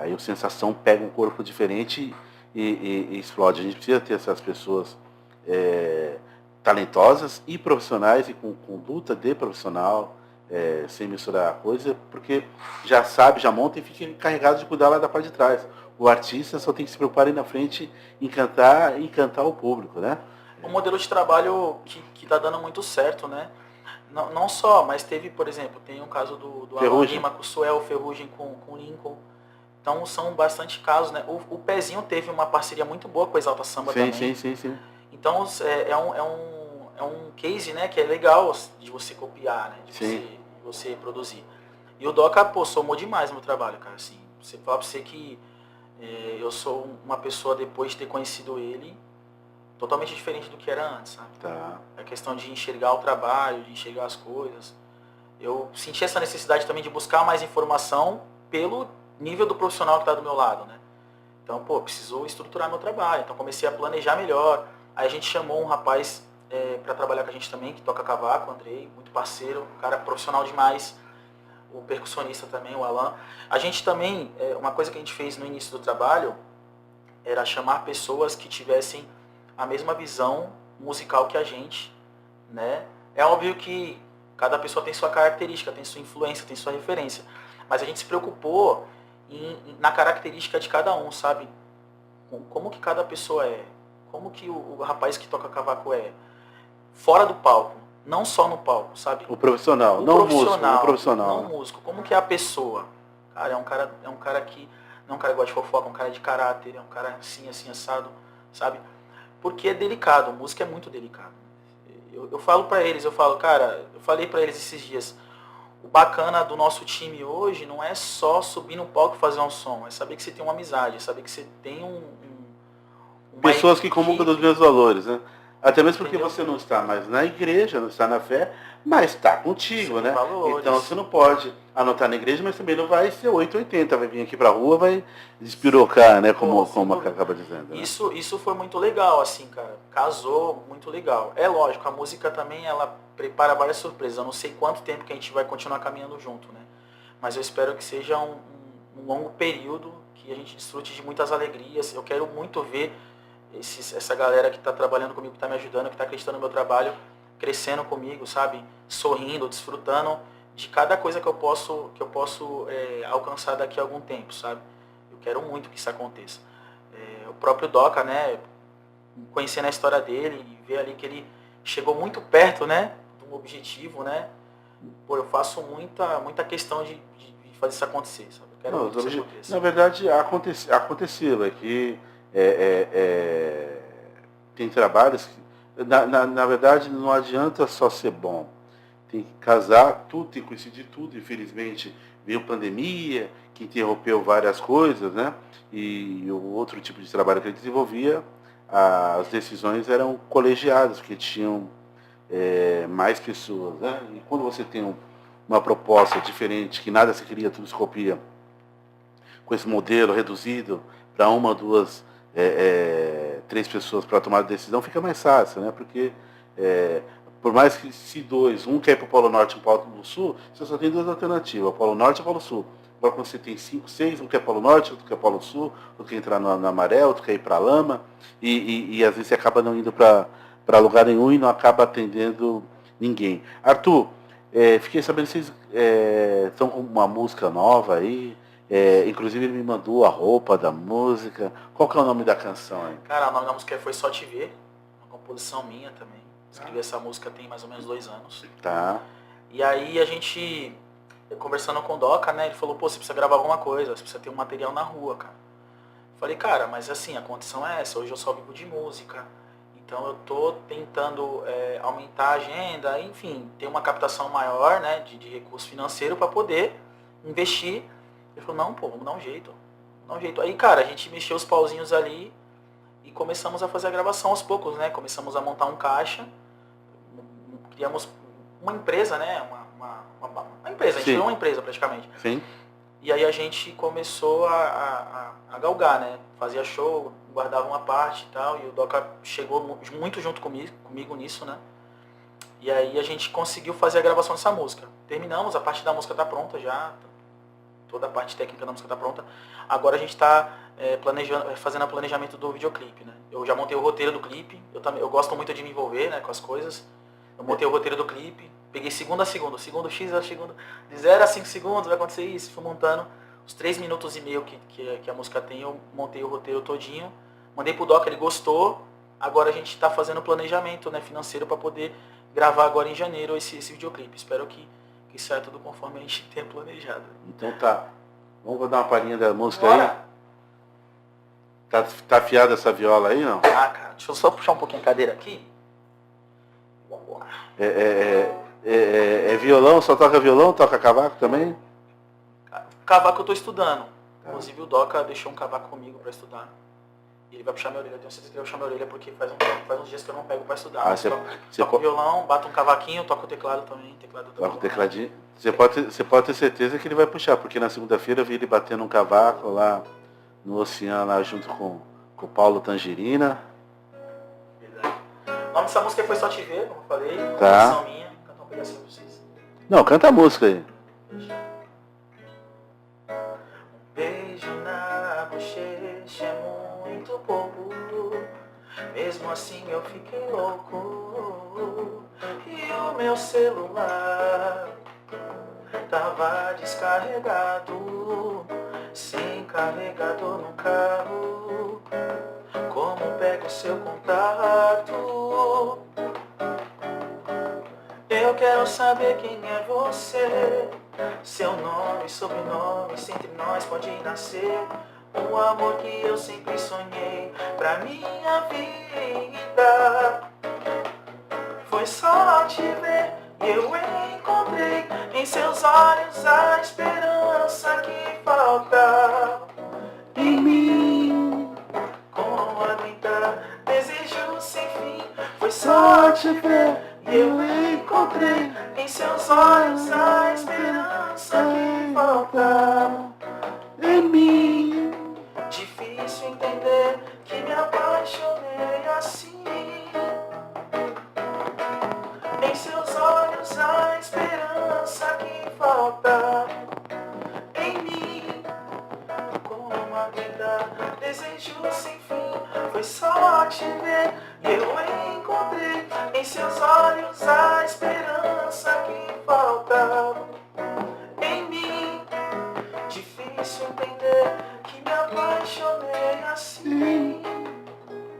Aí o Sensação pega um corpo diferente e explode. A gente precisa ter essas pessoas talentosas e profissionais e com conduta de profissional, sem misturar a coisa, porque já sabe, já monta e fica encarregado de cuidar lá da parte de trás. o artista só tem que se preocupar aí na frente em cantar e encantar o público, né? Um modelo de trabalho que tá dando muito certo, né? Não só, mas teve, por exemplo, tem um caso do Alan Ferrugem. Lima com o Suel, Ferrugem com o Lincoln. Então são bastante casos, né? O Pezinho teve uma parceria muito boa com o Exalta Samba Sim, também. sim. Então é um case, né, que é legal de você copiar, né? De você produzir. E o Doca, pô, somou demais no meu trabalho, cara. Assim, você falar pra você que eu sou uma pessoa, depois de ter conhecido ele, totalmente diferente do que era antes, sabe? Tá. A questão de enxergar o trabalho, de enxergar as coisas. Eu senti essa necessidade também de buscar mais informação pelo nível do profissional que está do meu lado, né? Então, pô, precisou estruturar meu trabalho. Então, comecei a planejar melhor. Aí a gente chamou um rapaz para trabalhar com a gente também, que toca cavaco, o Andrei, muito parceiro, um cara profissional demais. O percussionista também, o Alan. A gente também, uma coisa que a gente fez no início do trabalho, era chamar pessoas que tivessem a mesma visão musical que a gente, né? É óbvio que cada pessoa tem sua característica, tem sua influência, tem sua referência. Mas a gente se preocupou na característica de cada um, sabe? Como que cada pessoa é. Como que o rapaz que toca cavaco é. Fora do palco. Não só no palco, sabe? O profissional, não o músico, o profissional. Não o músico. Como que é a pessoa? Cara, é um cara que não é um cara que gosta de fofoca, é um cara de caráter, é um cara assim, assado, sabe? Porque é delicado, música é muito delicado. Eu falo pra eles, cara, eu falei pra eles esses dias, o bacana do nosso time hoje não é só subir no palco e fazer um som, é saber que você tem uma amizade, é saber que você tem uma pessoas que comungam dos meus valores, né? Até mesmo porque Entendeu? você não está mais na igreja, não está na fé, mas está contigo, Sim, né? valores. Então você não pode anotar na igreja, mas também não vai ser 880, vai vir aqui pra rua, vai despirocar, né? Como acaba dizendo. Né? Isso foi muito legal, assim, cara. Casou, muito legal. É lógico, a música também, ela prepara várias surpresas. Eu não sei quanto tempo que a gente vai continuar caminhando junto, né? Mas eu espero que seja um longo período, que a gente desfrute de muitas alegrias. Eu quero muito ver essa galera que está trabalhando comigo, que está me ajudando, que está acreditando no meu trabalho, crescendo comigo, sabe? Sorrindo, desfrutando de cada coisa que eu posso alcançar daqui a algum tempo, sabe? Eu quero muito que isso aconteça. O próprio Doca, né? Conhecendo a história dele e ver ali que ele chegou muito perto, né? De um objetivo, né? Pô, eu faço muita questão de fazer isso acontecer, sabe? Eu quero muito que isso aconteça. Na verdade, aconteceu, é que tem trabalhos que, na verdade, não adianta só ser bom. Tem que casar, tudo tem que coincidir tudo. Infelizmente, veio pandemia, que interrompeu várias coisas, né? E o outro tipo de trabalho que ele desenvolvia, as decisões eram colegiadas, porque tinham mais pessoas, né? E quando você tem uma proposta diferente, que nada se cria, tudo se copia, com esse modelo reduzido para uma, duas, 3 pessoas para tomar a decisão, fica mais fácil, né? Porque por mais que se um quer ir para o Polo Norte e um para o Polo Sul, você só tem 2 alternativas, o Polo Norte e o Polo Sul. Agora quando você tem 5, 6, um quer Polo Norte, outro quer Polo Sul, outro quer entrar na maré, outro quer ir para a lama, e às vezes você acaba não indo para lugar nenhum e não acaba atendendo ninguém. Arthur, fiquei sabendo que vocês estão com uma música nova aí, inclusive ele me mandou a roupa da música. Qual que é o nome da canção aí? Cara, o nome da música Foi Só Te Ver, uma composição minha também. Escrevi essa música tem mais ou menos 2 anos. Tá. E aí a gente, conversando com o Doca, né, ele falou, pô, você precisa gravar alguma coisa, você precisa ter um material na rua, cara. Falei, cara, mas assim, a condição é essa, hoje eu só vivo de música, então eu tô tentando aumentar a agenda, enfim, ter uma captação maior, né, de recurso financeiro para poder investir. Ele falou, não, pô, vamos dar um jeito. Aí, cara, a gente mexeu os pauzinhos ali e começamos a fazer a gravação aos poucos, né, começamos a montar um caixa, criamos uma empresa, né, uma empresa, a gente criou uma empresa praticamente. Sim. E aí a gente começou a galgar, né? Fazia show, guardava uma parte e tal, e o Doca chegou muito junto comigo nisso, né? E aí a gente conseguiu fazer a gravação dessa música. Terminamos, a parte da música tá pronta já, toda a parte técnica da música tá pronta. Agora a gente tá fazendo o planejamento do videoclipe, né? Eu já montei o roteiro do clipe, eu gosto muito de me envolver, né, com as coisas. Eu montei o roteiro do clipe, peguei segundo a segundo, segundo X a segundo, de 0 a 5 segundos vai acontecer isso, fui montando os 3 minutos e meio que a música tem, eu montei o roteiro todinho, mandei pro Doca, ele gostou. Agora a gente está fazendo o planejamento, né, financeiro para poder gravar agora em janeiro esse videoclipe. Espero que saia tudo conforme a gente tenha planejado. Então tá. Vamos dar uma palhinha da música Bora. aí? Tá afiada essa viola aí, não? Ah, cara, deixa eu só puxar um pouquinho a cadeira aqui. Vamos lá. É violão? Só toca violão? Toca cavaco também? Cavaco eu tô estudando. Inclusive o Doca deixou um cavaco comigo para estudar. E ele vai puxar minha orelha. Eu tenho certeza que ele vai puxar minha orelha porque faz uns dias que eu não pego para estudar. Toco violão, bato um cavaquinho, toco o teclado também. Toca o tecladinho. Você pode ter certeza que ele vai puxar, porque na segunda-feira eu vi ele batendo um cavaco lá no oceano, lá junto com o Paulo Tangerina. Verdade. O nome dessa música foi Só Te Ver, como eu falei. Tá. Canção minha. Cantar um pedacinho pra vocês. Não, canta a música aí. Beijo na bochecha é muito pouco, mesmo assim eu fiquei louco. E o meu celular tava descarregado, sem carregador no carro. Como pego seu contato? Eu quero saber quem é você. Seu nome, sobrenome, se entre nós pode nascer o amor que eu sempre sonhei pra minha vida. Foi só te ver e eu encontrei em seus olhos a esperança que falta em mim. Como aguentar desejo sem fim? Foi só te ver e eu encontrei em seus olhos a esperança que falta em mim. Difícil entender que me apaixonei assim. Em seus olhos a esperança que falta em mim. Como aguentar desejo sem fim? Foi só te ver e eu encontrei em seus olhos a esperança que falta em mim. Difícil entender que me apaixonei assim.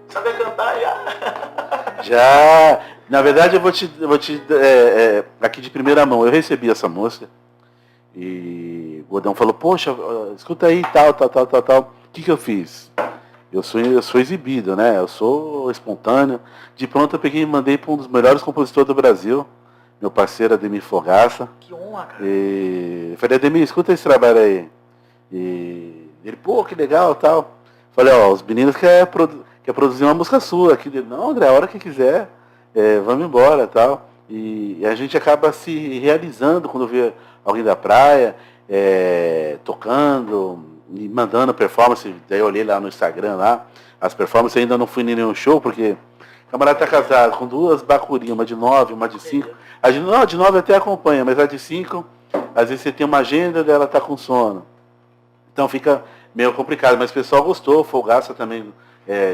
Sabe cantar já? Já. Na verdade eu vou te aqui de primeira mão, eu recebi essa música e o Godão falou, poxa, escuta aí, tal. O que eu fiz? Eu sou exibido, né? Eu sou espontâneo. De pronto eu peguei e mandei para um dos melhores compositores do Brasil, meu parceiro Ademir Fogaça. Que honra, cara. E falei, Ademir, escuta esse trabalho aí. E ele, pô, que legal, tal. Falei, ó, os meninos quer produzir uma música sua aqui. Ele, não, André, a hora que quiser, vamos embora, tal. E a gente acaba se realizando quando vê alguém da praia, tocando e mandando performance. Daí eu olhei lá no Instagram, lá, as performances. Ainda não fui em nenhum show, porque o camarada tá casado com 2 bacurinhas, uma de 9, uma de 5. A de 9 até acompanha, mas a de 5, às vezes você tem uma agenda dela tá com sono. Então fica meio complicado, mas o pessoal gostou, o Fogaça também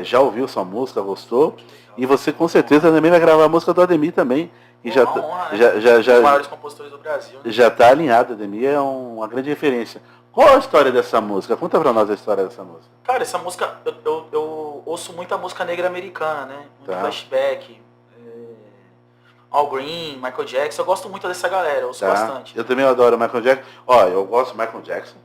já ouviu sua música, gostou. E você com certeza também vai gravar a música do Ademir também. E já, honra, né? já, Um dos maiores compositores do Brasil. Né? Já está alinhado, Ademir é uma grande referência. Qual a história dessa música? Conta pra nós a história dessa música. Cara, essa música, eu ouço muita música negra americana, né? Muito Flashback, Al Green, Michael Jackson. Eu gosto muito dessa galera, eu ouço bastante. Eu também adoro Michael Jackson. Ó, eu gosto do Michael Jackson.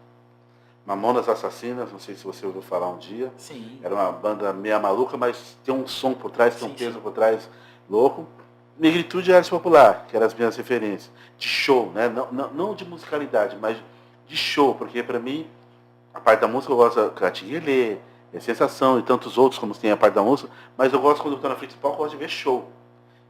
Mamonas Assassinas, não sei se você ouviu falar um dia. Sim. Era uma banda meio maluca, mas tem um som por trás, tem um peso por trás louco. Negritude e Arte Popular, que eram as minhas referências. De show, né? Não de musicalidade, mas de show, porque pra mim, a parte da música eu gosto da Catinguelê, Sensação e tantos outros, como tem a parte da música, mas eu gosto, quando eu tô na frente do palco, eu gosto de ver show.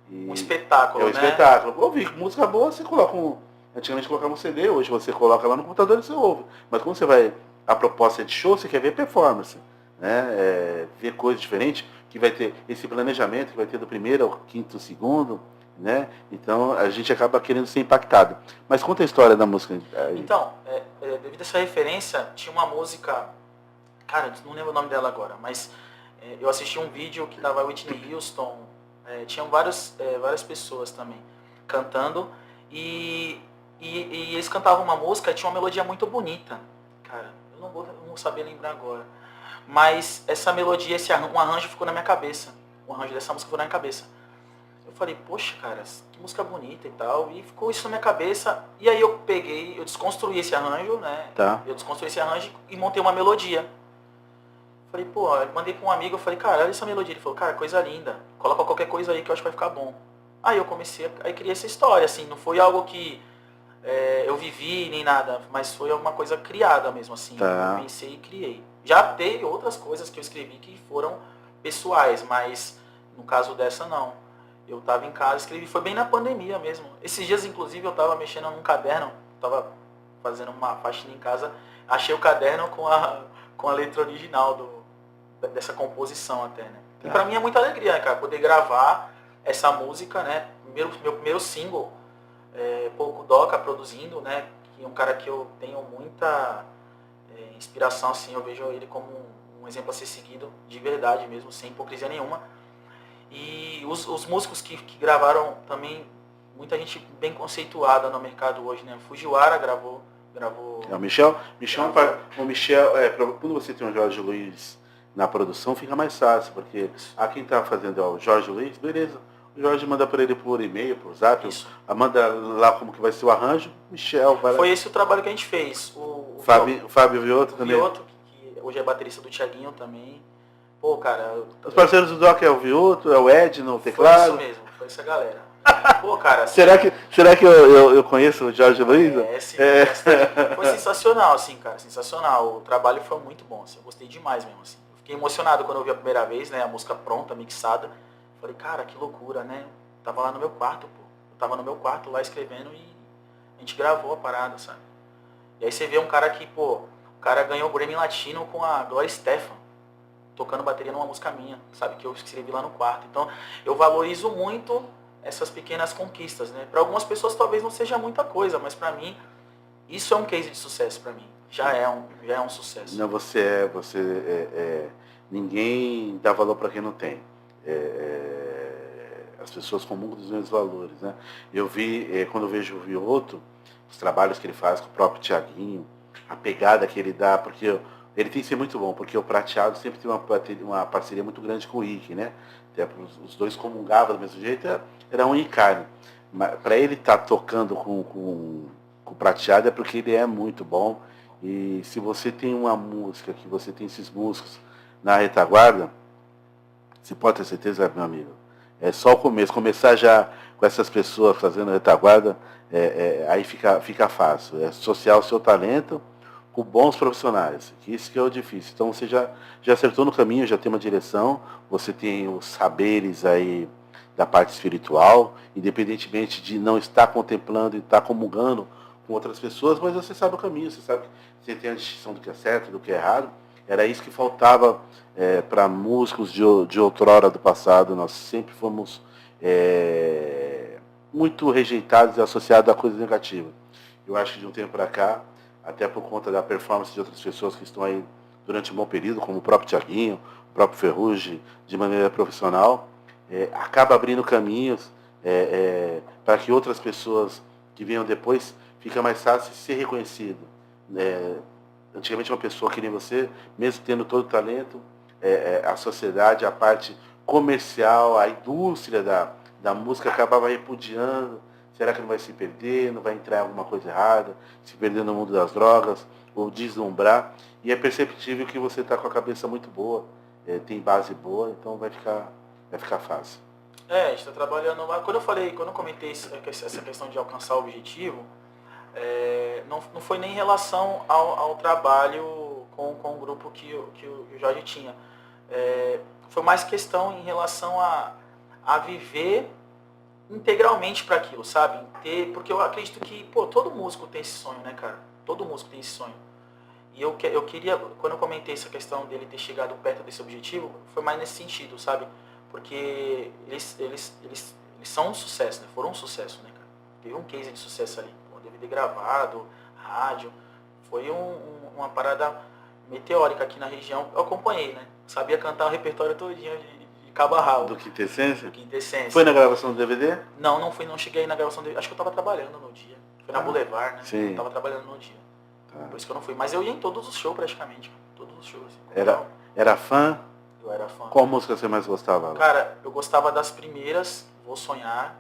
Um espetáculo, né? Espetáculo. Ouvir música boa, você coloca antigamente colocava um CD, hoje você coloca lá no computador e você ouve. Mas quando você vai, a proposta é de show, você quer ver performance, né? Ver coisas diferentes, que vai ter esse planejamento, que vai ter do primeiro ao quinto, segundo, né? Então a gente acaba querendo ser impactado. Mas conta a história da música. Então, devido a essa referência, tinha uma música, cara, não lembro o nome dela agora, mas eu assisti um vídeo que dava Whitney Houston, tinham várias pessoas também cantando, e eles cantavam uma música e tinha uma melodia muito bonita. cara. Eu não sabia lembrar agora. Mas essa melodia, um arranjo ficou na minha cabeça. O arranjo dessa música ficou na minha cabeça. Eu falei, poxa, cara, que música bonita e tal. E ficou isso na minha cabeça. E aí eu desconstruí esse arranjo, né? Tá. Eu desconstruí esse arranjo e montei uma melodia. Falei, pô, eu mandei pra um amigo, eu falei, cara, olha essa melodia. Ele falou, cara, coisa linda. Coloca qualquer coisa aí que eu acho que vai ficar bom. Aí eu aí criei essa história, assim. Não foi algo que eu vivi nem nada, mas foi alguma coisa criada mesmo, assim. Tá. Eu pensei e criei. Já teve outras coisas que eu escrevi que foram pessoais, mas no caso dessa não. Eu tava em casa, escrevi, foi bem na pandemia mesmo. Esses dias, inclusive, eu tava mexendo num caderno, tava fazendo uma faxina em casa, achei o caderno com a letra original dessa composição até, né? Tá. E pra mim é muita alegria, né, cara, poder gravar essa música, né? Meu primeiro single, Pouco Doca produzindo, né? Que é um cara que eu tenho muita inspiração, assim, eu vejo ele como um exemplo a ser seguido, de verdade mesmo, sem hipocrisia nenhuma. E os músicos que gravaram também, muita gente bem conceituada no mercado hoje, né? Fujiwara gravou. O Michel, quando você tem o Jorge Luiz na produção, fica mais fácil, porque quem está fazendo é o Jorge Luiz, beleza. O Jorge manda para ele por e-mail, por zap, manda lá como que vai ser o arranjo, Michel vai lá. Foi esse o trabalho que a gente fez. O Fábio Vioto também. Vioto, que hoje é baterista do Thiaguinho também. Pô, cara... Os parceiros do Doc é o Vioto, é o Ed no teclado. Foi isso mesmo, foi essa galera. Pô, cara... Assim, será que eu conheço o Jorge Luiz? Sim, foi sensacional, assim, cara, sensacional. O trabalho foi muito bom, assim, eu gostei demais mesmo, assim. Eu fiquei emocionado quando eu vi a primeira vez, né, a música pronta, mixada. Falei, cara, que loucura, né? Tava lá no meu quarto, pô. Eu tava no meu quarto lá escrevendo e a gente gravou a parada, sabe? E aí você vê um cara que, pô, o cara ganhou o Grammy Latino com a Gloria Estefan, tocando bateria numa música minha, sabe? Que eu escrevi lá no quarto. Então, eu valorizo muito essas pequenas conquistas, né? Para algumas pessoas talvez não seja muita coisa, mas para mim, isso é um case de sucesso para mim. Já é um sucesso. Não, ninguém dá valor para quem não tem. As pessoas comungam dos mesmos valores, né? Eu vi, quando eu vejo o Vioto, os trabalhos que ele faz com o próprio Thiaguinho, a pegada que ele dá, porque ele tem que ser muito bom, porque o Prateado sempre tem uma parceria muito grande com o Rick, né? Até os dois comungavam do mesmo jeito, era um em carne. Para ele estar tocando com o Prateado é porque ele é muito bom. E se você tem uma música, que você tem esses músicos na retaguarda, você pode ter certeza, meu amigo, é só o começo. Começar já com essas pessoas fazendo retaguarda, aí fica fácil. É associar o seu talento com bons profissionais, que isso que é o difícil. Então você já acertou no caminho, já tem uma direção, você tem os saberes aí da parte espiritual, independentemente de não estar contemplando e estar comungando com outras pessoas, mas você sabe o caminho, você sabe que você tem a distinção do que é certo, do que é errado. Era isso que faltava para músicos de outrora do passado. Nós sempre fomos muito rejeitados e associados a coisas negativas. Eu acho que de um tempo para cá, até por conta da performance de outras pessoas que estão aí durante um bom período, como o próprio Thiaguinho, o próprio Ferrugem, de maneira profissional, acaba abrindo caminhos para que outras pessoas que venham depois fica mais fácil ser reconhecido. Antigamente uma pessoa que nem você, mesmo tendo todo o talento, a sociedade, a parte comercial, a indústria da música acabava repudiando. Será que não vai se perder, não vai entrar em alguma coisa errada, se perder no mundo das drogas, ou deslumbrar? E é perceptível que você está com a cabeça muito boa, tem base boa, então vai ficar fácil. A gente está trabalhando lá. Quando eu comentei essa questão de alcançar o objetivo, não foi nem em relação ao trabalho com o grupo que o Jorge tinha. Foi mais questão em relação a viver integralmente para aquilo, sabe? Porque eu acredito que, todo músico tem esse sonho, né, cara? Todo músico tem esse sonho. E eu queria, quando eu comentei essa questão dele ter chegado perto desse objetivo, foi mais nesse sentido, sabe? Porque eles são um sucesso, né? Foram um sucesso, né, cara? Teve um case de sucesso ali. DVD gravado, rádio. Foi uma parada meteórica aqui na região. Eu acompanhei, né? Sabia cantar o repertório todinho de cabo a rabo. Do Quintessência? Do Quintessência. Foi na gravação do DVD? Não cheguei aí na gravação do DVD. Acho que eu tava trabalhando no dia. Foi na Boulevard, né? Sim. Eu tava trabalhando no dia. Por isso que eu não fui. Mas eu ia em todos os shows praticamente. Todos os shows. Era fã? Eu era fã. Qual música você mais gostava? Cara, eu gostava das primeiras, Vou Sonhar,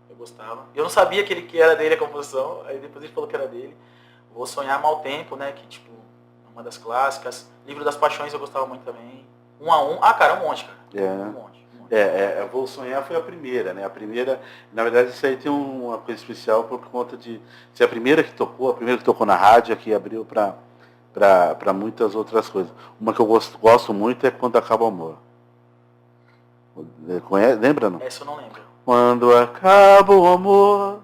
eu gostava. Eu não sabia que era dele a composição, aí depois ele falou que era dele. Vou Sonhar, Mau Tempo, né, que tipo, é uma das clássicas. Livro das Paixões eu gostava muito também. Um a Um, cara, um monte, cara. Um monte. Vou Sonhar foi a primeira, né? A primeira, na verdade, isso aí tem uma coisa especial por conta de ser a primeira que tocou na rádio, que abriu para muitas outras coisas. Uma que eu gosto muito é Quando Acaba o Amor. Lembra, não? Essa eu não lembro. Quando acaba o amor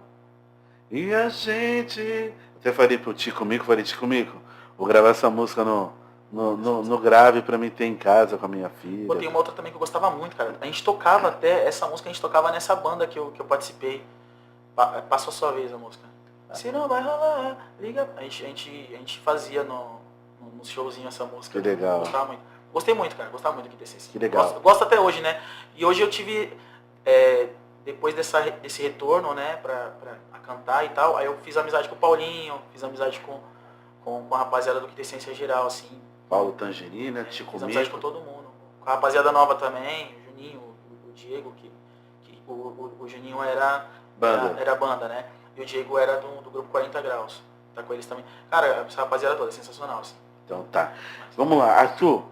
e a gente... Até falei pro Tico Mico, vou gravar essa música no grave pra mim ter em casa com a minha filha. Pô, tem uma outra também que eu gostava muito, cara. A gente tocava até, essa música a gente tocava nessa banda que eu participei. Passou a sua vez a música. Se não vai rolar, liga. A gente fazia nos showzinhos essa música. Que legal. Gostava muito. Gostei muito, cara. Gostava muito do QTCC. Que legal. Gosto até hoje, né? E hoje eu tive, depois desse retorno, né, pra cantar e tal, aí eu fiz amizade com o Paulinho, fiz amizade com a rapaziada do QTCC geral, assim. Paulo Tangerina, Tico Fiz Mico. amizade com todo mundo. Com a rapaziada nova também, o Juninho, o Diego, o Juninho era banda, né? E o Diego era do grupo 40 Graus. Tá com eles também. Cara, essa rapaziada toda é sensacional, assim. Então tá. Vamos lá, Arthur.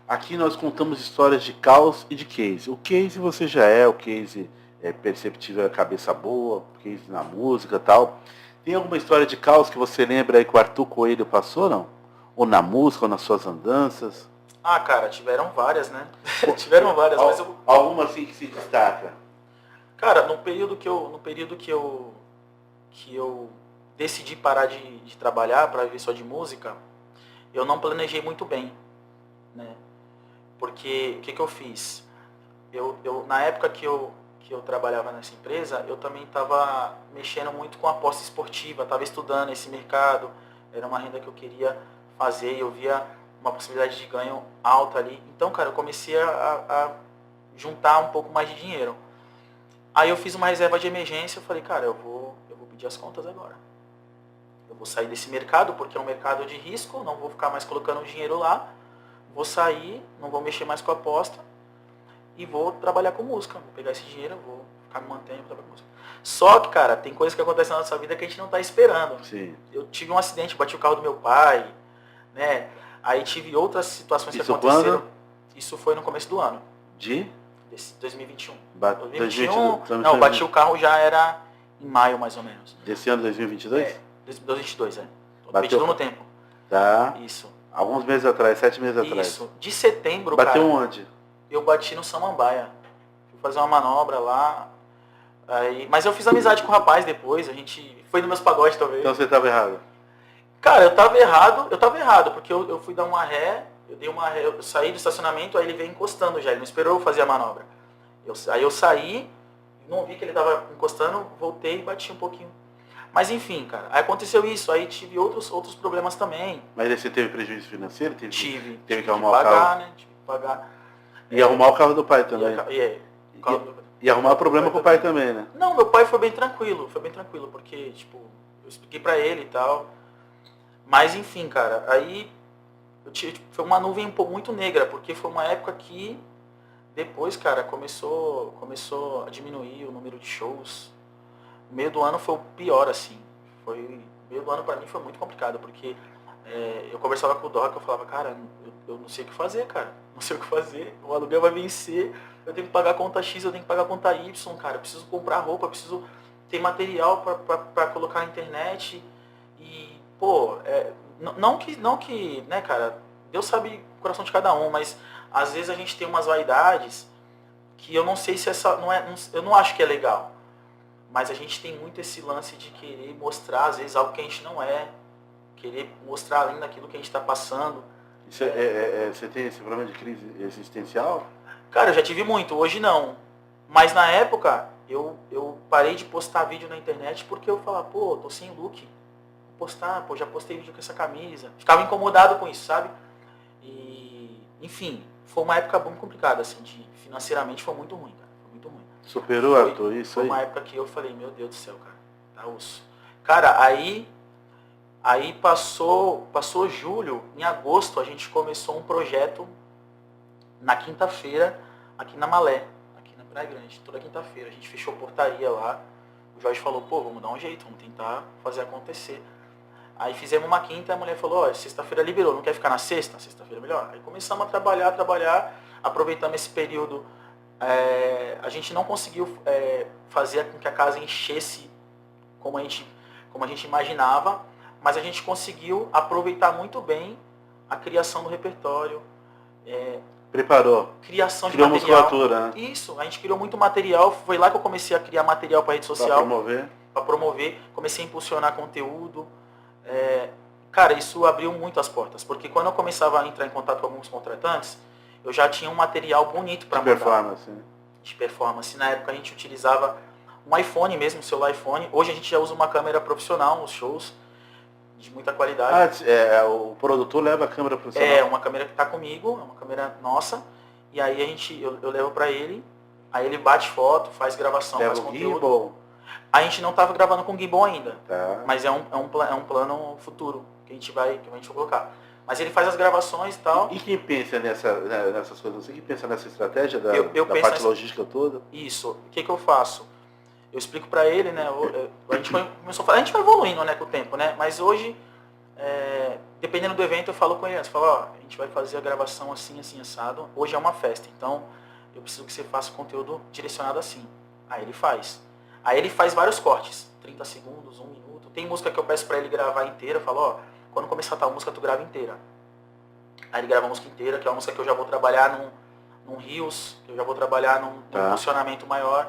Aqui nós contamos histórias de caos e de case. O case você já o case é perceptível, cabeça boa, o case na música e tal. Tem alguma história de caos que você lembra aí que o Arthur Coelho passou, não? Ou na música, ou nas suas andanças? Ah, cara, tiveram várias, né? Tiveram várias, mas eu... Alguma assim que se destaca? Cara, no período que eu decidi parar de trabalhar para viver só de música, eu não planejei muito bem, né? Porque o que eu fiz? Eu na época que eu trabalhava nessa empresa, eu também estava mexendo muito com aposta esportiva, estava estudando esse mercado, era uma renda que eu queria fazer, eu via uma possibilidade de ganho alta ali. Então, cara, eu comecei a juntar um pouco mais de dinheiro. Aí eu fiz uma reserva de emergência, eu falei, cara, eu vou pedir as contas agora. Eu vou sair desse mercado, porque é um mercado de risco, não vou ficar mais colocando dinheiro lá, vou sair, não vou mexer mais com a aposta e vou trabalhar com música. Vou pegar esse dinheiro, vou ficar me mantendo e trabalhar com música. Só que, cara, tem coisas que acontecem na nossa vida que a gente não está esperando. Sim. Eu tive um acidente, bati o carro do meu pai, né? Aí tive outras situações que aconteceram. Quando? Isso foi no começo do ano. De? 2021. 2021? Não, bati o carro já era em maio, mais ou menos. Desse ano, 2022? 2022, Tô Bateu perdido no tempo. Tá. Isso. Alguns meses atrás, 7 meses atrás. Isso. De setembro, Bateu cara, onde? eu bati no Samambaia. Fui fazer uma manobra lá. Aí, mas eu fiz amizade com o rapaz depois, a gente foi nos meus pagodes talvez. Então você estava errado. Cara, eu tava errado, porque eu fui dar uma ré, eu saí do estacionamento, aí ele veio encostando já, ele não esperou eu fazer a manobra. Aí eu saí, não vi que ele tava encostando, voltei e bati um pouquinho. Mas enfim, cara, aí aconteceu isso, aí tive outros problemas também. Mas aí você teve prejuízo financeiro? Tive que arrumar pagar, o carro? né? Tive que pagar. E arrumar o carro do pai também. E arrumar problema com o pai também, né? Não, meu pai foi bem tranquilo, porque, tipo, eu expliquei pra ele e tal. Mas enfim, cara, aí foi uma nuvem muito negra, porque foi uma época que depois, cara, começou a diminuir o número de shows. O meio do ano foi o pior, assim. O meio do ano pra mim foi muito complicado, porque eu conversava com o Doc, eu falava, cara, eu não sei o que fazer, cara. Não sei o que fazer. O aluguel vai vencer, eu tenho que pagar a conta X, eu tenho que pagar a conta Y, cara. Eu preciso comprar roupa, eu preciso ter material pra colocar na internet. E, pô, não que, né, cara, Deus sabe o coração de cada um, mas às vezes a gente tem umas vaidades que eu não sei se eu não acho que é legal. Mas a gente tem muito esse lance de querer mostrar, às vezes, algo que a gente não é. Querer mostrar além daquilo que a gente está passando. Você tem esse problema de crise existencial? Cara, eu já tive muito, hoje não. Mas na época, eu parei de postar vídeo na internet porque eu falava, pô, tô sem look. Vou postar, pô, já postei vídeo com essa camisa. Ficava incomodado com isso, sabe? E, enfim, foi uma época muito complicada, assim, financeiramente foi muito ruim, cara. Foi muito ruim. Superou, Arthur, isso foi aí? Foi uma época que eu falei, meu Deus do céu, cara, tá osso. Cara, aí Aí passou julho, em agosto a gente começou um projeto na quinta-feira, aqui na Malé, aqui na Praia Grande, toda quinta-feira. A gente fechou portaria lá, o Jorge falou, pô, vamos dar um jeito, vamos tentar fazer acontecer. Aí fizemos uma quinta, a mulher falou, ó, sexta-feira liberou, não quer ficar na sexta? Sexta-feira é melhor. Aí começamos a trabalhar, aproveitamos esse período. A gente não conseguiu fazer com que a casa enchesse como a gente imaginava, mas a gente conseguiu aproveitar muito bem a criação do repertório. Preparou. Criação de Criou material. musculatura, né? Isso, a gente criou muito material, foi lá que eu comecei a criar material para rede social. Para promover, comecei a impulsionar conteúdo. Cara, isso abriu muito as portas, porque quando eu começava a entrar em contato com alguns contratantes, eu já tinha um material bonito para mandar. Performance, né? De performance. Na época a gente utilizava um iPhone mesmo, um celular iPhone. Hoje a gente já usa uma câmera profissional nos shows, de muita qualidade. O produtor leva a câmera profissional? Uma câmera que está comigo, é uma câmera nossa, e aí eu levo para ele, aí ele bate foto, faz gravação, leva faz conteúdo. Gimbal. A gente não estava gravando com gimbal ainda, tá. Mas é um plano futuro que a gente vai colocar. Mas ele faz as gravações e tal. E quem pensa nessas coisas? Você que pensa nessa estratégia da parte logística toda? Isso. O que eu faço? Eu explico para ele, né? A gente começou a falar, a gente vai evoluindo, né, com o tempo, né? Mas hoje, dependendo do evento, eu falo com ele antes. Falo, ó, a gente vai fazer a gravação assim, assim, assado. Hoje é uma festa, então eu preciso que você faça conteúdo direcionado assim. Aí ele faz. Aí ele faz vários cortes. 30 segundos, 1 minuto. Tem música que eu peço para ele gravar inteira. Eu falo, ó, quando começar tal música, tu grava inteira. Aí ele grava a música inteira, que é uma música que eu já vou trabalhar num Rios, que eu já vou trabalhar num funcionamento maior.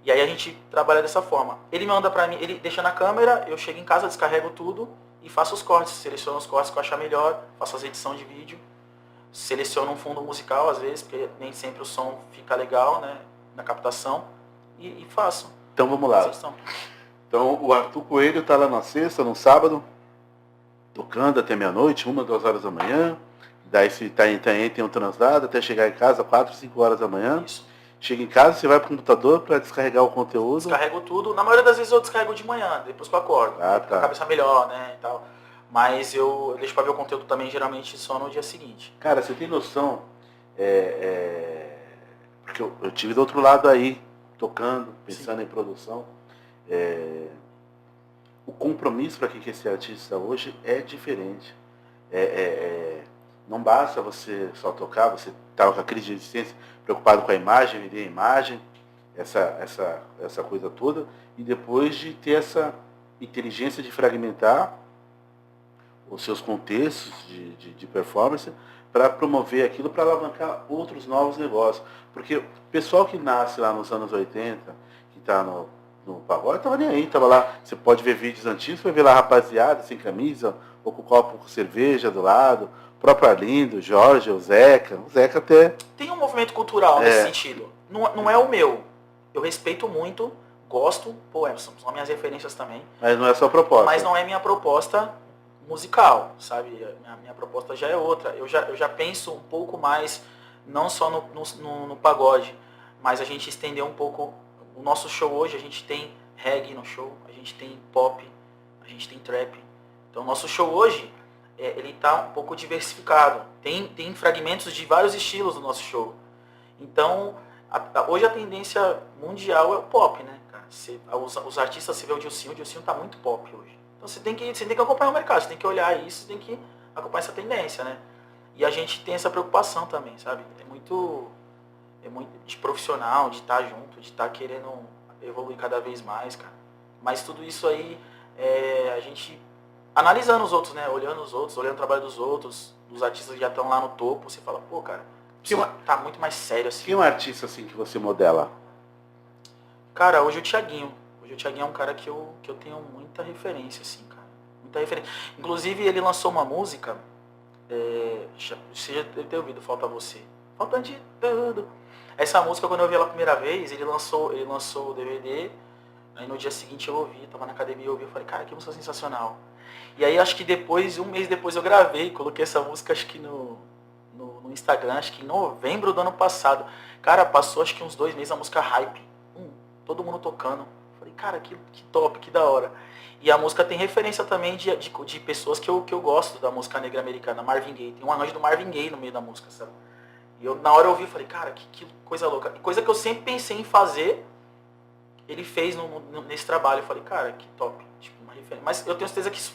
E aí a gente trabalha dessa forma. Ele manda pra mim, ele deixa na câmera, eu chego em casa, descarrego tudo e faço os cortes. Seleciono os cortes que eu achar melhor, faço as edições de vídeo, seleciono um fundo musical às vezes, porque nem sempre o som fica legal, né, na captação, e faço. Então vamos lá. Então o Arthur Coelho está lá na sexta, no sábado, tocando até meia-noite, 1, 2 horas da manhã. Daí se tem um translado até chegar em casa, 4, 5 horas da manhã. Isso. Chega em casa, você vai pro computador para descarregar o conteúdo. Descarrego tudo. Na maioria das vezes eu descarrego de manhã, depois que eu acordo. Tá. A cabeça melhor, né, e tal. Mas eu deixo para ver o conteúdo também, geralmente, só no dia seguinte. Cara, você tem noção... Porque eu tive do outro lado aí, tocando, pensando em produção. O compromisso para que esse artista hoje é diferente. Não basta você só tocar, você estava com a crise de existência, preocupado com a imagem, vender a imagem, essa coisa toda, e depois de ter essa inteligência de fragmentar os seus contextos de performance para promover aquilo, para alavancar outros novos negócios. Porque o pessoal que nasce lá nos anos 80, que está no pagode, estava nem aí, estava lá. Você pode ver vídeos antigos, vai ver lá rapaziada sem camisa, ou com copo com cerveja do lado, o próprio Arlindo, o Jorge, o Zeca até... Tem um movimento cultural nesse sentido. Não é o meu. Eu respeito muito, gosto, são minhas referências também. Mas não é a sua proposta. Mas não é minha proposta musical, sabe? Minha proposta já é outra. Eu já penso um pouco mais, não só no pagode, mas a gente estender um pouco o nosso show hoje. A gente tem reggae no show, a gente tem pop, a gente tem trap. Então o nosso show hoje, ele está um pouco diversificado. Tem fragmentos de vários estilos no nosso show. Então, hoje a tendência mundial é o pop, né, cara? Os artistas, você vê o Dilcinho está muito pop hoje. Então você tem que acompanhar o mercado, você tem que olhar isso, você tem que acompanhar essa tendência, né? E a gente tem essa preocupação também, sabe? É muito de profissional, de estar junto, de estar querendo evoluir cada vez mais, cara. Mas tudo isso aí, a gente analisando os outros, né? Olhando os outros, olhando o trabalho dos outros, dos artistas que já estão lá no topo, você fala, pô, cara, tá muito mais sério assim. Quem é um artista assim que você modela? Cara, hoje o Thiaguinho. Hoje o Thiaguinho é um cara que eu tenho muita referência, assim, cara. Muita referência. Inclusive, ele lançou uma música, você já deve ter ouvido, Falta Você. Falta de tudo. Essa música, quando eu vi ela a primeira vez, ele lançou o DVD, aí no dia seguinte eu ouvi, tava na academia, eu ouvi, eu falei, cara, que música sensacional. E aí, acho que um mês depois eu gravei, coloquei essa música, acho que no Instagram, acho que em novembro do ano passado. Cara, passou acho que uns 2 meses a música Hype. Todo mundo tocando. Falei, cara, que top, que da hora. E a música tem referência também de pessoas que eu gosto da música negra americana, Marvin Gaye. Tem um arranjo do Marvin Gaye no meio da música, sabe? E eu, na hora eu ouvi, falei, cara, que coisa louca. Coisa que eu sempre pensei em fazer, ele fez nesse trabalho. Eu falei, cara, que top. Tipo, uma referência. Mas eu tenho certeza que isso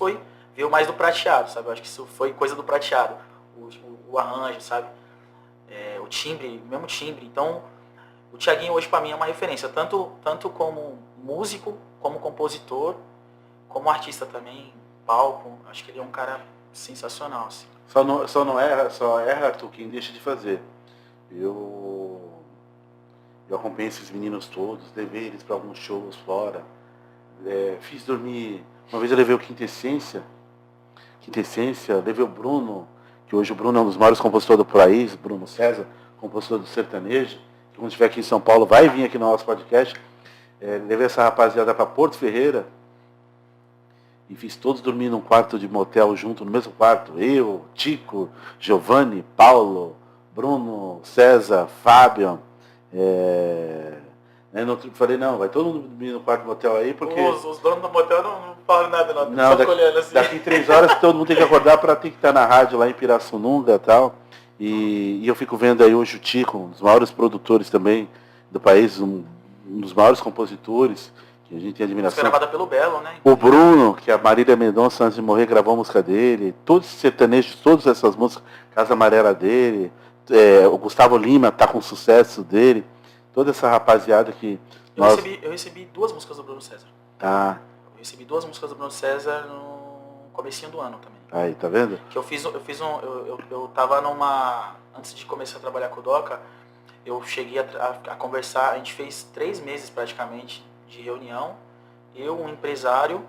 veio mais do Prateado, sabe? Eu acho que isso foi coisa do Prateado. O arranjo, sabe? O timbre, o mesmo timbre. Então, o Thiaguinho hoje pra mim é uma referência. Tanto como músico, como compositor, como artista também, palco. Acho que ele é um cara sensacional, assim. Só erra tu quem deixa de fazer. Eu acompanhei esses meninos todos, levei eles para alguns shows fora. Fiz dormir. Uma vez eu levei o Quintessência, levei o Bruno, que hoje o Bruno é um dos maiores compositores do país, Bruno César, compositor do sertanejo, que quando estiver aqui em São Paulo vai vir aqui no nosso podcast. Levei essa rapaziada para Porto Ferreira e fiz todos dormir num quarto de motel junto, no mesmo quarto. Eu, Tico, Giovanni, Paulo, Bruno, César, Fábio. Eu falei, não, vai todo mundo dormir no quarto do motel aí, porque... Os donos do motel não falam nada, não. Não, Olhando assim. Daqui 3 horas todo mundo tem que acordar para ter que estar na rádio lá em Pirassununga e tal. E eu fico vendo aí hoje o Tico, um dos maiores produtores também do país, um dos maiores compositores, que a gente tem admiração. Gravada pelo Belo, né? O Bruno, que a Marília Mendonça, antes de morrer, gravou a música dele. Todos os sertanejos, todas essas músicas, Casa Amarela dele. O Gustavo Lima tá com sucesso dele. Toda essa rapaziada que... Eu recebi 2 músicas do Bruno César. Tá. Eu recebi 2 músicas do Bruno César no comecinho do ano também. Aí, tá vendo? Que eu tava antes de começar a trabalhar com o Doca, eu cheguei a conversar, a gente fez 3 meses praticamente de reunião, eu, um empresário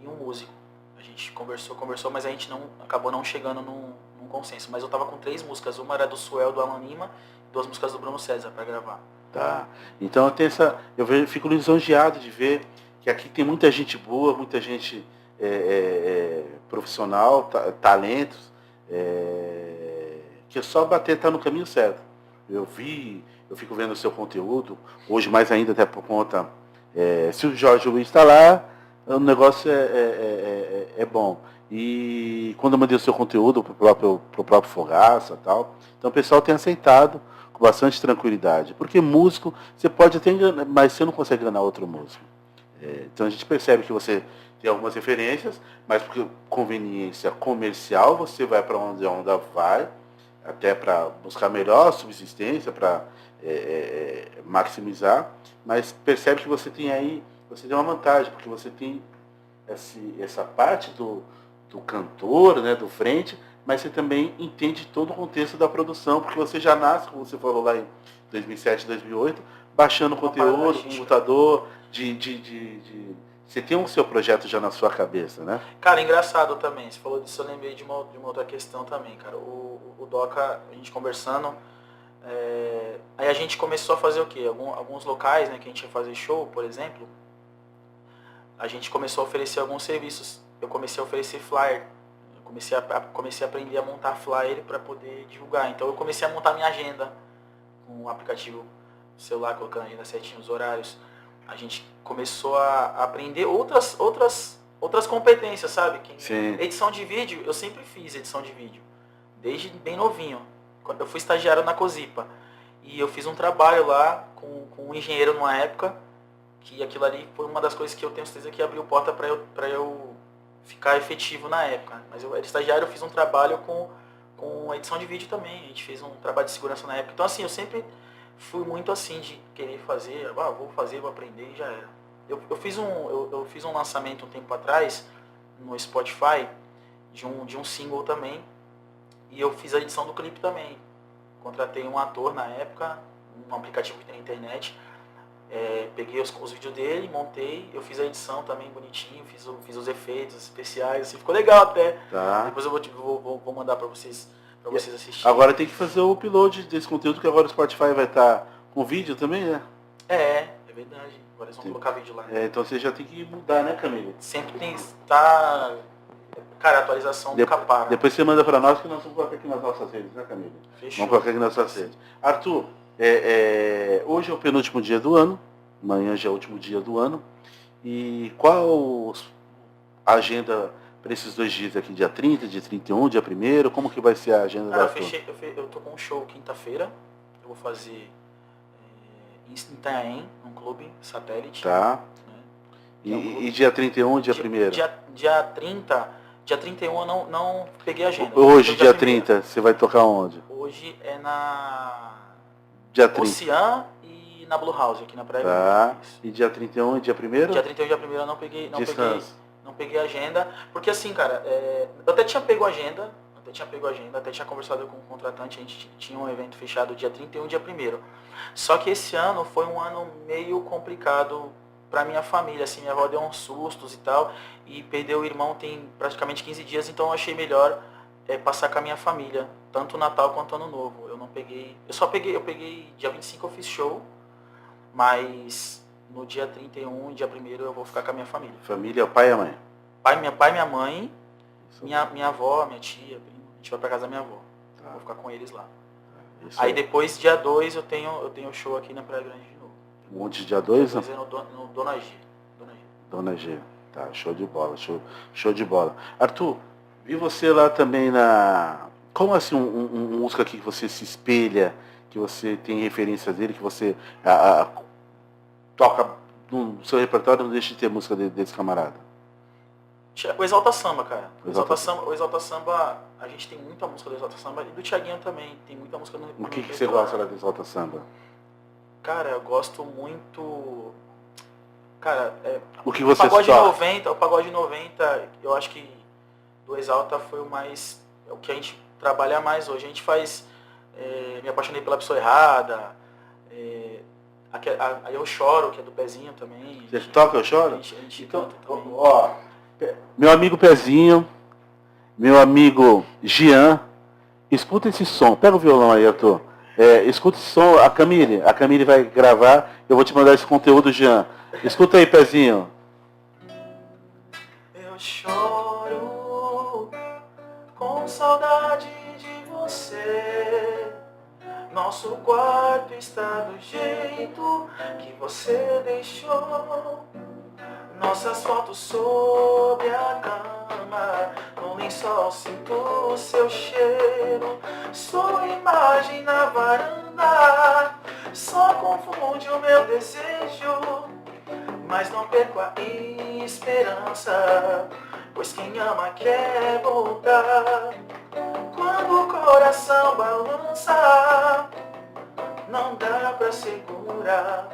e um músico. A gente conversou, mas a gente acabou não chegando num consenso. Mas eu tava com 3 músicas, uma era do Suel, do Alan Lima, 2 músicas do Bruno César para gravar. Tá. Então eu fico lisonjeado de ver que aqui tem muita gente boa, muita gente profissional, talentos, que é só bater, tá no caminho certo. Eu fico vendo o seu conteúdo, hoje mais ainda até por conta, se o Jorge Luiz está lá, o negócio é bom. E quando eu mandei o seu conteúdo pro próprio Fogaça e tal, então o pessoal tem aceitado com bastante tranquilidade. Porque músico, você pode até enganar, mas você não consegue enganar outro músico. Então a gente percebe que você tem algumas referências, mas por conveniência comercial, você vai para onde a onda vai, até para buscar melhor subsistência, para maximizar, mas percebe que você tem uma vantagem, porque você tem essa parte do cantor, né, do frente, mas você também entende todo o contexto da produção, porque você já nasce, como você falou lá em 2007, 2008, baixando conteúdo, computador, você tem o seu projeto já na sua cabeça, né? Cara, engraçado também, você falou disso, eu lembrei de uma outra questão também, cara. O Doca, a gente conversando, aí a gente começou a fazer o quê? Alguns locais, né, que a gente ia fazer show, por exemplo, a gente começou a oferecer alguns serviços. Eu comecei a oferecer flyer. Comecei a aprender a montar flyer para poder divulgar. Então eu comecei a montar minha agenda com o aplicativo celular, colocando a agenda certinho, os horários. A gente começou a aprender outras competências, sabe? Sim. Edição de vídeo, eu sempre fiz edição de vídeo, desde bem novinho. Quando eu fui estagiário na Cosipa. E eu fiz um trabalho lá com um engenheiro numa época, que aquilo ali foi uma das coisas que eu tenho certeza que abriu porta para eu ficar efetivo na época. Mas eu era estagiário, eu fiz um trabalho com edição de vídeo também. A gente fez um trabalho de segurança na época. Então assim, eu sempre fui muito assim de querer fazer, vou fazer, vou aprender e já era. Eu fiz um lançamento um tempo atrás no Spotify de um single também. E eu fiz a edição do clipe também. Contratei um ator na época, um aplicativo que tem na internet. Peguei os vídeos dele, montei, eu fiz a edição também bonitinho, fiz os efeitos especiais, assim, ficou legal até. Tá. Depois eu vou mandar pra vocês assistirem. Agora tem que fazer o upload desse conteúdo, que agora o Spotify vai estar com vídeo também, né? É verdade. Agora eles vão colocar vídeo lá. Então você já tem que mudar, né, Camila? Sempre tem. Cara, a atualização nunca para. Depois você manda pra nós, que nós vamos colocar aqui nas nossas redes, né, Camila? Fechou. Vamos colocar aqui nas nossas redes. Arthur, hoje é o penúltimo dia do ano, amanhã já é o último dia do ano, E qual a agenda para esses 2 dias aqui, dia 30, dia 31, dia 1º? Como que vai ser a agenda Cara, da tua? eu tô com um show quinta-feira. Eu vou fazer em Itanhaém, num clube satélite. Tá. Né? E dia 31, dia 1º? Dia 31 eu não peguei a agenda. Hoje, dia 30, você vai tocar onde? Hoje é na Dia 30. Ocean e na Blue House, aqui na Praia. Tá. E dia 31 e dia 1º? Dia 31 e dia 1º eu não peguei a agenda. Porque assim, cara, eu até tinha pego a agenda, até tinha conversado com o contratante, a gente tinha um evento fechado dia 31 e dia 1º. Só que esse ano foi um ano meio complicado pra minha família, assim, minha avó deu uns sustos e tal, e perdeu o irmão tem praticamente 15 dias, então eu achei melhor passar com a minha família, tanto o Natal quanto o Ano Novo. Eu peguei dia 25 eu fiz show, mas no dia 31 e dia 1º eu vou ficar com a minha família. Família, o pai e a mãe? Minha mãe, minha avó, minha tia, prima, a gente vai pra casa da minha avó. Tá. Vou ficar com eles lá. Aí depois, dia 2, eu tenho show aqui na Praia Grande de novo. Onde, dia 2? Depois é no Dona G. Dona G. Tá, show de bola, show de bola. Arthur, vi você lá também na... Como assim um músico aqui que você se espelha, que você tem referências dele, que você toca no seu repertório, não deixa de ter música desse camarada? O Exalta Samba, cara. O Exalta Samba, a gente tem muita música do Exalta Samba e do Thiaguinho também. Tem muita música no O que você gosta lá do Exalta Samba? Cara, eu gosto muito... Cara, o que você o Pagode 90, eu acho que do Exalta foi o que a gente trabalha mais hoje. A gente faz Me Apaixonei pela Pessoa Errada, aí Eu Choro, que é do Pezinho também. Você toca Eu Choro? A gente canta também. Ó, meu amigo Pezinho, meu amigo Jean, escuta esse som. Pega o violão aí, Arthur. Escuta esse som, a Camille vai gravar, eu vou te mandar esse conteúdo, Jean. Escuta aí, Pezinho. Eu choro com saudade de você. Nosso quarto está do jeito que você deixou. Nossas fotos sob a cama, no lençol sinto o seu cheiro. Sua imagem na varanda só confunde o meu desejo. Mas não perco a esperança, pois quem ama quer voltar. Quando o coração balança, não dá pra segurar.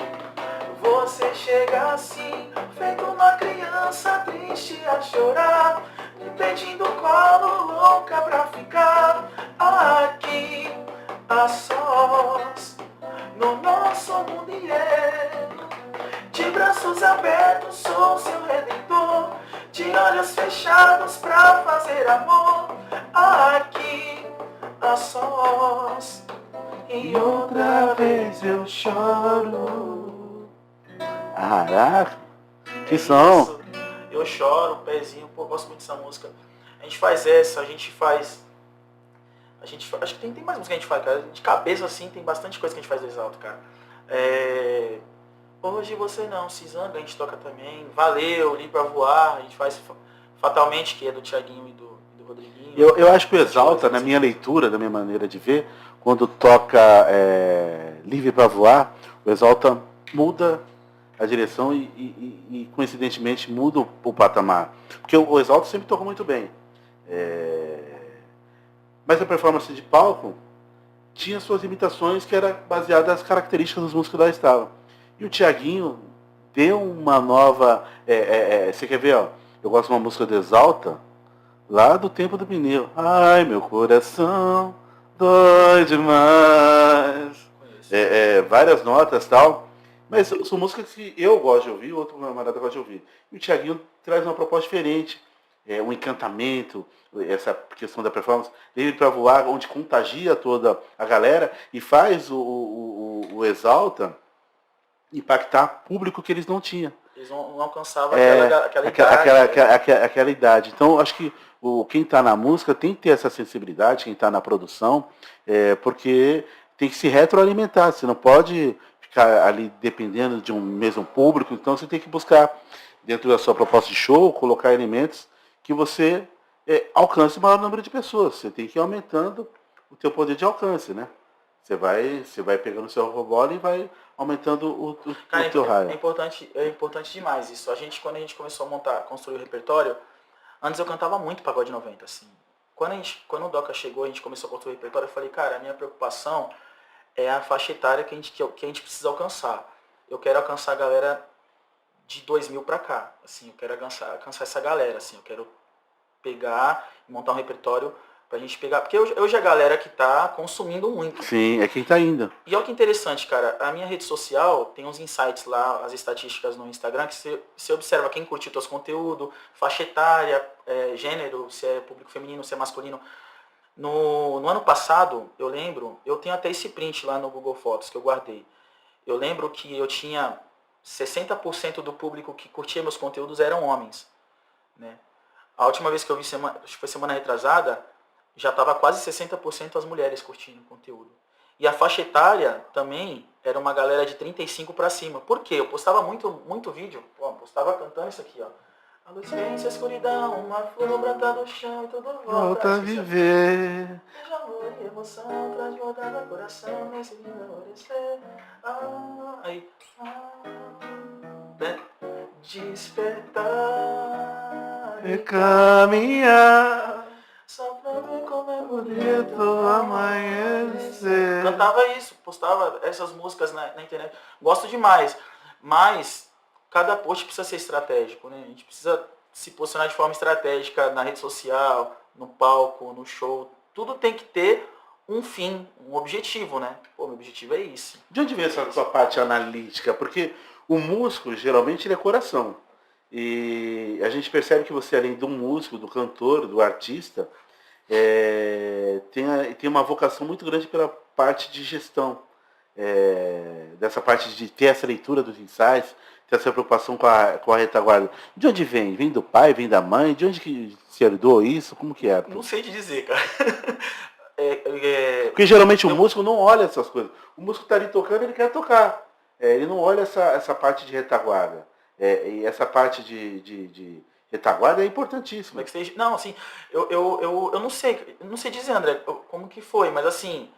Você chega assim, feito uma criança triste a chorar, me pedindo colo, louca pra ficar aqui a sós, no nosso mundo e eu. De braços abertos sou seu redentor, de olhos fechados pra fazer amor, aqui a sós, e outra vez eu choro. Caraca, que som! Isso. Eu choro, Pezinho, pô, gosto muito dessa música. A gente faz essa, acho que tem mais música que a gente faz, cara. De cabeça assim, tem bastante coisa que a gente faz do Exalto, cara. Hoje você não se zanga, a gente toca também. Valeu, Li Pra Voar, a gente faz Fatalmente, que é do Thiaguinho e do Rodriguinho. Eu acho que o Exalta, na minha leitura, da minha maneira de ver, quando toca Livre Pra Voar, o Exalta muda a direção e coincidentemente muda o patamar. Porque o Exalta sempre tocou muito bem. Mas a performance de palco tinha suas limitações que era baseada nas características dos músicos da Estava. E o Thiaguinho deu uma nova... você quer ver, ó? Eu gosto de uma música do Exalta, lá do Tempo do Pneu. Ai, meu coração dói demais. Várias notas e tal. Mas são músicas que eu gosto de ouvir, outro camarada gosta de ouvir. E o Thiaguinho traz uma proposta diferente. Um encantamento, essa questão da performance. Livre Pra Voar, onde contagia toda a galera e faz o Exalta impactar público que eles não tinham. Eles não alcançavam aquela idade. Então, acho que quem está na música tem que ter essa sensibilidade, quem está na produção, porque tem que se retroalimentar. Você não pode ficar ali dependendo de um mesmo público, então você tem que buscar, dentro da sua proposta de show, colocar elementos que você alcance o maior número de pessoas. Você tem que ir aumentando o teu poder de alcance, né? Você vai pegando o seu robô e vai aumentando Cara, o teu raio. é importante demais isso. Quando a gente começou a construir o repertório, antes eu cantava muito pagode 90, assim. Quando o Doca chegou, a gente começou a construir o repertório, eu falei, cara, a minha preocupação é a faixa etária que a gente precisa alcançar. Eu quero alcançar a galera de 2000 pra cá, assim, eu quero alcançar essa galera, assim, eu quero pegar e montar um repertório pra gente pegar, porque hoje a galera que tá consumindo muito. Sim, é quem tá indo. E olha que interessante, cara, a minha rede social tem uns insights lá, as estatísticas no Instagram, que você observa quem curtiu teus conteúdos, faixa etária, gênero, se é público feminino, se é masculino. No ano passado, eu lembro, eu tenho até esse print lá no Google Fotos que eu guardei. Eu lembro que eu tinha 60% do público que curtia meus conteúdos eram homens, né? A última vez que eu vi, acho que foi semana retrasada, já estava quase 60% as mulheres curtindo o conteúdo. E a faixa etária também era uma galera de 35 para cima. Por quê? Eu postava muito vídeo, postava cantando isso aqui, ó. A luz vence, a escuridão, uma flor brota do chão e tudo volta a viver. Veja amor e emoção, transbordar no coração, nesse lindo amanhecer. Aí, né? Despertar E caminhar. só pra ver como é Bonito bonito amanhecer. Cantava isso, postava essas músicas na internet. Gosto demais, mas cada post precisa ser estratégico, né? A gente precisa se posicionar de forma estratégica na rede social, no palco, no show. Tudo tem que ter um fim, um objetivo, né? Pô, meu objetivo é isso. De onde vem essa sua parte analítica? Porque o músico, geralmente, ele é coração. E a gente percebe que você, além do músico, do cantor, do artista, tem uma vocação muito grande pela parte de gestão. Dessa parte de ter essa leitura dos ensaios, ter essa preocupação com a retaguarda. De onde vem? Vem do pai, vem da mãe? De onde que se herdou isso? Como que é? Não sei te dizer, cara. Porque geralmente o músico não olha essas coisas. O músico está ali tocando, ele quer tocar. Ele não olha essa parte de retaguarda. E essa parte de retaguarda é importantíssima. Não, assim, eu não sei dizer, André, como que foi, mas assim,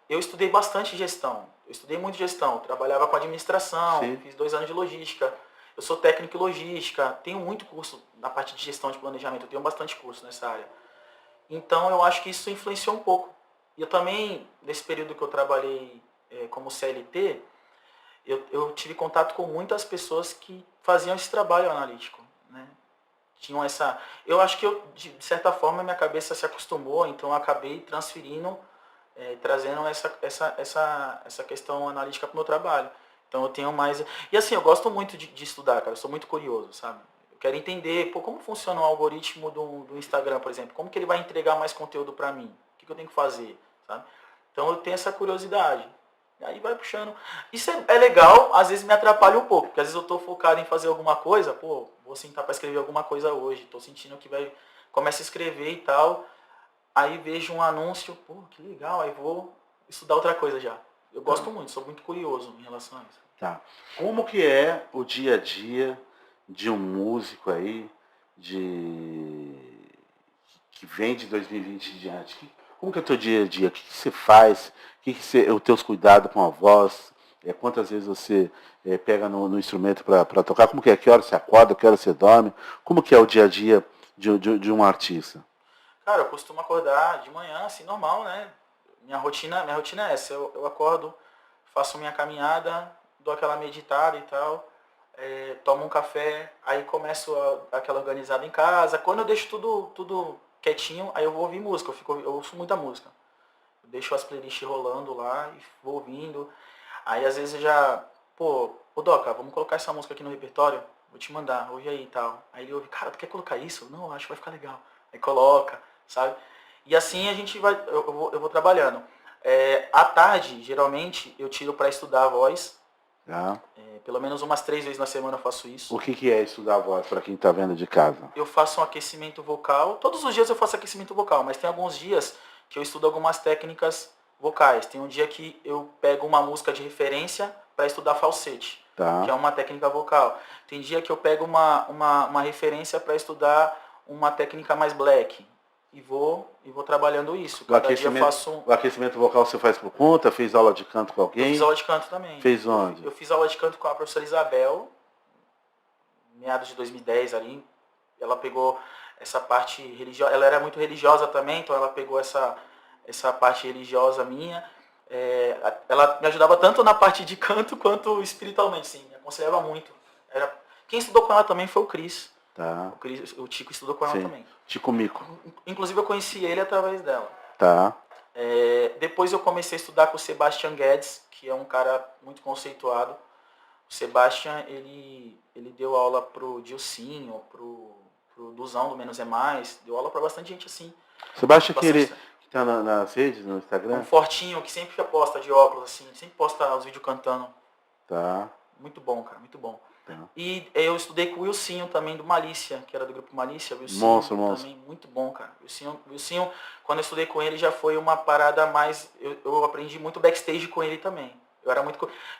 eu estudei bastante gestão. Eu estudei muito gestão, trabalhava com administração, Sim. Fiz 2 anos de logística. Eu sou técnico em logística, tenho muito curso na parte de gestão de planejamento, eu tenho bastante curso nessa área. Então eu acho que isso influenciou um pouco. E eu também, nesse período que eu trabalhei como CLT, eu tive contato com muitas pessoas que faziam esse trabalho analítico, né? Tinham essa... Eu acho que de certa forma, minha cabeça se acostumou, então eu acabei transferindo, trazendo essa questão analítica para o meu trabalho. Então eu tenho mais... E assim, eu gosto muito de estudar, cara, eu sou muito curioso, sabe? Eu quero entender, como funciona o algoritmo do Instagram, por exemplo. Como que ele vai entregar mais conteúdo para mim? O que eu tenho que fazer, sabe? Então eu tenho essa curiosidade. E aí vai puxando. Isso é legal, às vezes me atrapalha um pouco, porque às vezes eu estou focado em fazer alguma coisa, vou sentar para escrever alguma coisa hoje, estou sentindo que começa a escrever e tal, aí vejo um anúncio, que legal, aí vou estudar outra coisa já. Eu gosto muito, sou muito curioso em relação a isso. Tá. Como que é o dia a dia de um músico aí, que vem de 2020 em diante? Como que é o teu dia a dia? O que você faz? Os teus cuidados com a voz? Quantas vezes você pega no instrumento para tocar? Como que é? Que hora você acorda? Que hora você dorme? Como que é o dia a dia de um artista? Cara, eu costumo acordar de manhã, assim, normal, né? Minha rotina é essa. Eu acordo, faço minha caminhada, dou aquela meditada e tal, tomo um café, aí começo aquela organizada em casa. Quando eu deixo tudo quietinho, aí eu vou ouvir música, eu ouço muita música. Eu deixo as playlists rolando lá e vou ouvindo. Aí às vezes eu já, ô Doca, vamos colocar essa música aqui no repertório? Vou te mandar, ouve aí e tal. Aí ele ouve, cara, tu quer colocar isso? Não, acho que vai ficar legal. Aí coloca, sabe? E assim a gente vai, eu vou trabalhando. À tarde, geralmente, eu tiro para estudar a voz. Tá. Pelo menos umas 3 vezes na semana eu faço isso. O que é estudar a voz para quem está vendo de casa? Eu faço um aquecimento vocal. Todos os dias eu faço aquecimento vocal, mas tem alguns dias que eu estudo algumas técnicas vocais. Tem um dia que eu pego uma música de referência para estudar falsete, Tá. que é uma técnica vocal. Tem dia que eu pego uma referência para estudar uma técnica mais black. E vou trabalhando isso. Cada dia eu faço... O aquecimento vocal você faz por conta? Fez aula de canto com alguém? Eu fiz aula de canto também. Fez onde? Eu fiz aula de canto com a professora Isabel, meados de 2010 ali. Ela pegou essa parte religiosa. Ela era muito religiosa também, então ela pegou essa parte religiosa minha. Ela me ajudava tanto na parte de canto quanto espiritualmente, sim. Me aconselhava muito. Quem estudou com ela também foi o Cris. Tá. O Tico estudou com ela também. Tico Mico. Inclusive eu conheci ele através dela. Tá. Depois eu comecei a estudar com o Sebastian Guedes, que é um cara muito conceituado. O Sebastian, ele deu aula pro Dilcinho, pro Duzão do Menos é Mais, deu aula pra bastante gente assim. Sebastian, que tá nas redes, no Instagram? Um fortinho, que sempre posta de óculos, assim, sempre posta os vídeos cantando. Tá. Muito bom, cara, muito bom. Tá. E eu estudei com o Wilsinho também, do Malícia, que era do grupo Malícia. Wilsinho monstro. Também, muito bom, cara. Wilsinho, quando eu estudei com ele, já foi uma parada mais... Eu aprendi muito backstage com ele também. Eu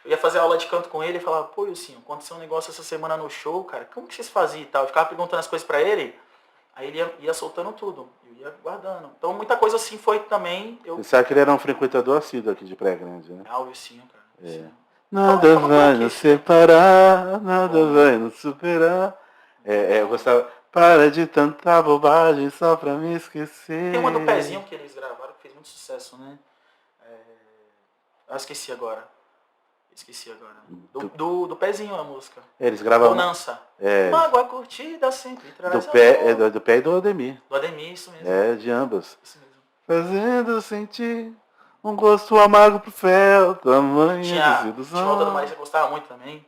ia fazer aula de canto com ele e falava, pô, Wilsinho, aconteceu um negócio essa semana no show, cara, como que vocês faziam e tal? Eu ficava perguntando as coisas pra ele, aí ele ia soltando tudo, eu ia guardando. Então muita coisa assim foi também... Você sabe que ele era um frequentador assíduo aqui de Praia Grande, né? Ah, o Wilsinho, cara. Wilsinho. Nada vai nos separar, nada vai nos superar. Eu gostava. Para de tanta bobagem só pra me esquecer. Tem uma do Pezinho que eles gravaram que fez muito sucesso, né? Esqueci agora. Do Pezinho a música. Eles gravavam. Bonança. Mágoa curtida sempre traz do pé e do Ademir. Do Ademir, isso mesmo. De ambos. Isso mesmo. Fazendo sentir um gosto amargo pro fel, tamanho desilusão. Tinha outra do Marisa que eu gostava muito também.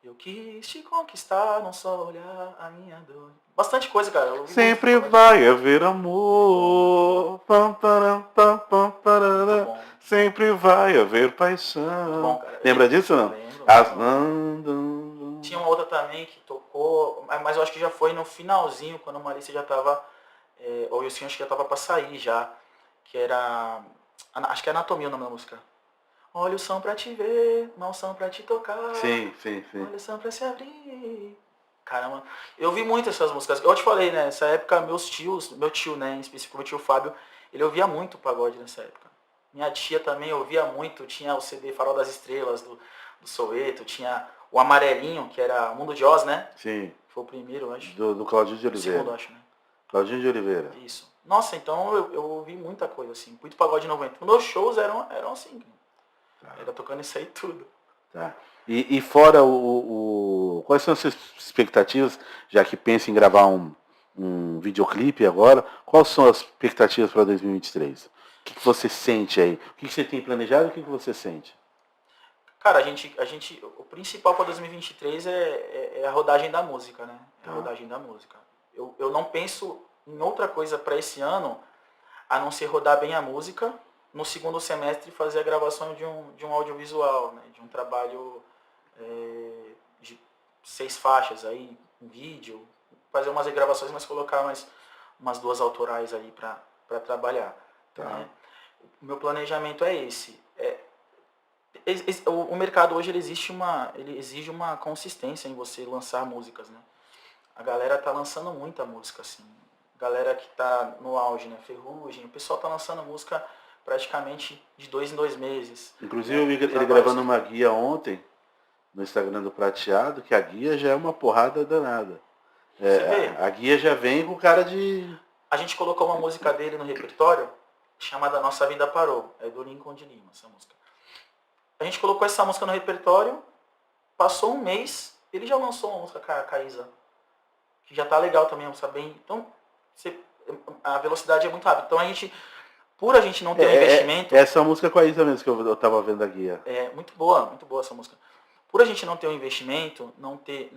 Eu quis te conquistar, não só olhar a minha dor. Bastante coisa, cara. Sempre vai haver amor. Pam, param, pam, pam, parará. Sempre vai haver paixão. Bom, cara. Lembra disso não? Lembro. Tinha uma outra também que tocou, mas eu acho que já foi no finalzinho, quando a Marisa já tava... ou eu sim, acho que já tava pra sair já. Que era... Acho que é Anatomia o nome da música. Olha o som pra te ver, não som pra te tocar. Sim. Olha o som pra se abrir. Caramba, eu vi muito essas músicas. Eu te falei, né, nessa época meu tio, né, em específico meu tio Fábio, ele ouvia muito pagode nessa época. Minha tia também ouvia muito, tinha o CD Farol das Estrelas, do Soweto, tinha o Amarelinho, que era Mundo de Oz, né? Sim. Foi o primeiro, eu acho. Do Claudinho de Oliveira. O segundo, acho, né? Claudinho de Oliveira. Isso. Nossa, então eu ouvi muita coisa, assim, muito pagode 90. Meus shows eram assim, era tocando isso aí tudo. Tá. E fora quais são as suas expectativas, já que pensa em gravar um videoclipe agora, quais são as expectativas para 2023? O que você sente aí? O que você tem planejado e o que você sente? Cara, o principal para 2023 é a rodagem da música, né? É a rodagem da música. Eu não penso em outra coisa para esse ano, a não ser rodar bem a música, no segundo semestre fazer a gravação de um audiovisual, né? De um trabalho de 6 faixas aí, um vídeo, fazer umas regravações, mas colocar umas 2 autorais ali para trabalhar. Tá. Né? O meu planejamento é esse. O mercado hoje ele exige uma consistência em você lançar músicas, né? A galera tá lançando muita música, assim. Galera que tá no auge, né? Ferrugem, o pessoal tá lançando música praticamente de 2 em 2 meses. Inclusive ele gravando uma guia ontem no Instagram do Prateado, que a guia já é uma porrada danada. A guia já vem com cara de... A gente colocou uma música dele no repertório chamada Nossa Vida Parou. É do Lincoln de Lima, essa música. A gente colocou essa música no repertório, passou um mês, ele já lançou uma música com a Isa, que já tá legal também, a música bem... Então, a velocidade é muito rápida. Então por a gente não ter um investimento... Essa música com a Isa mesmo, que eu tava vendo a guia. É muito boa essa música. Por a gente não ter um investimento, não ter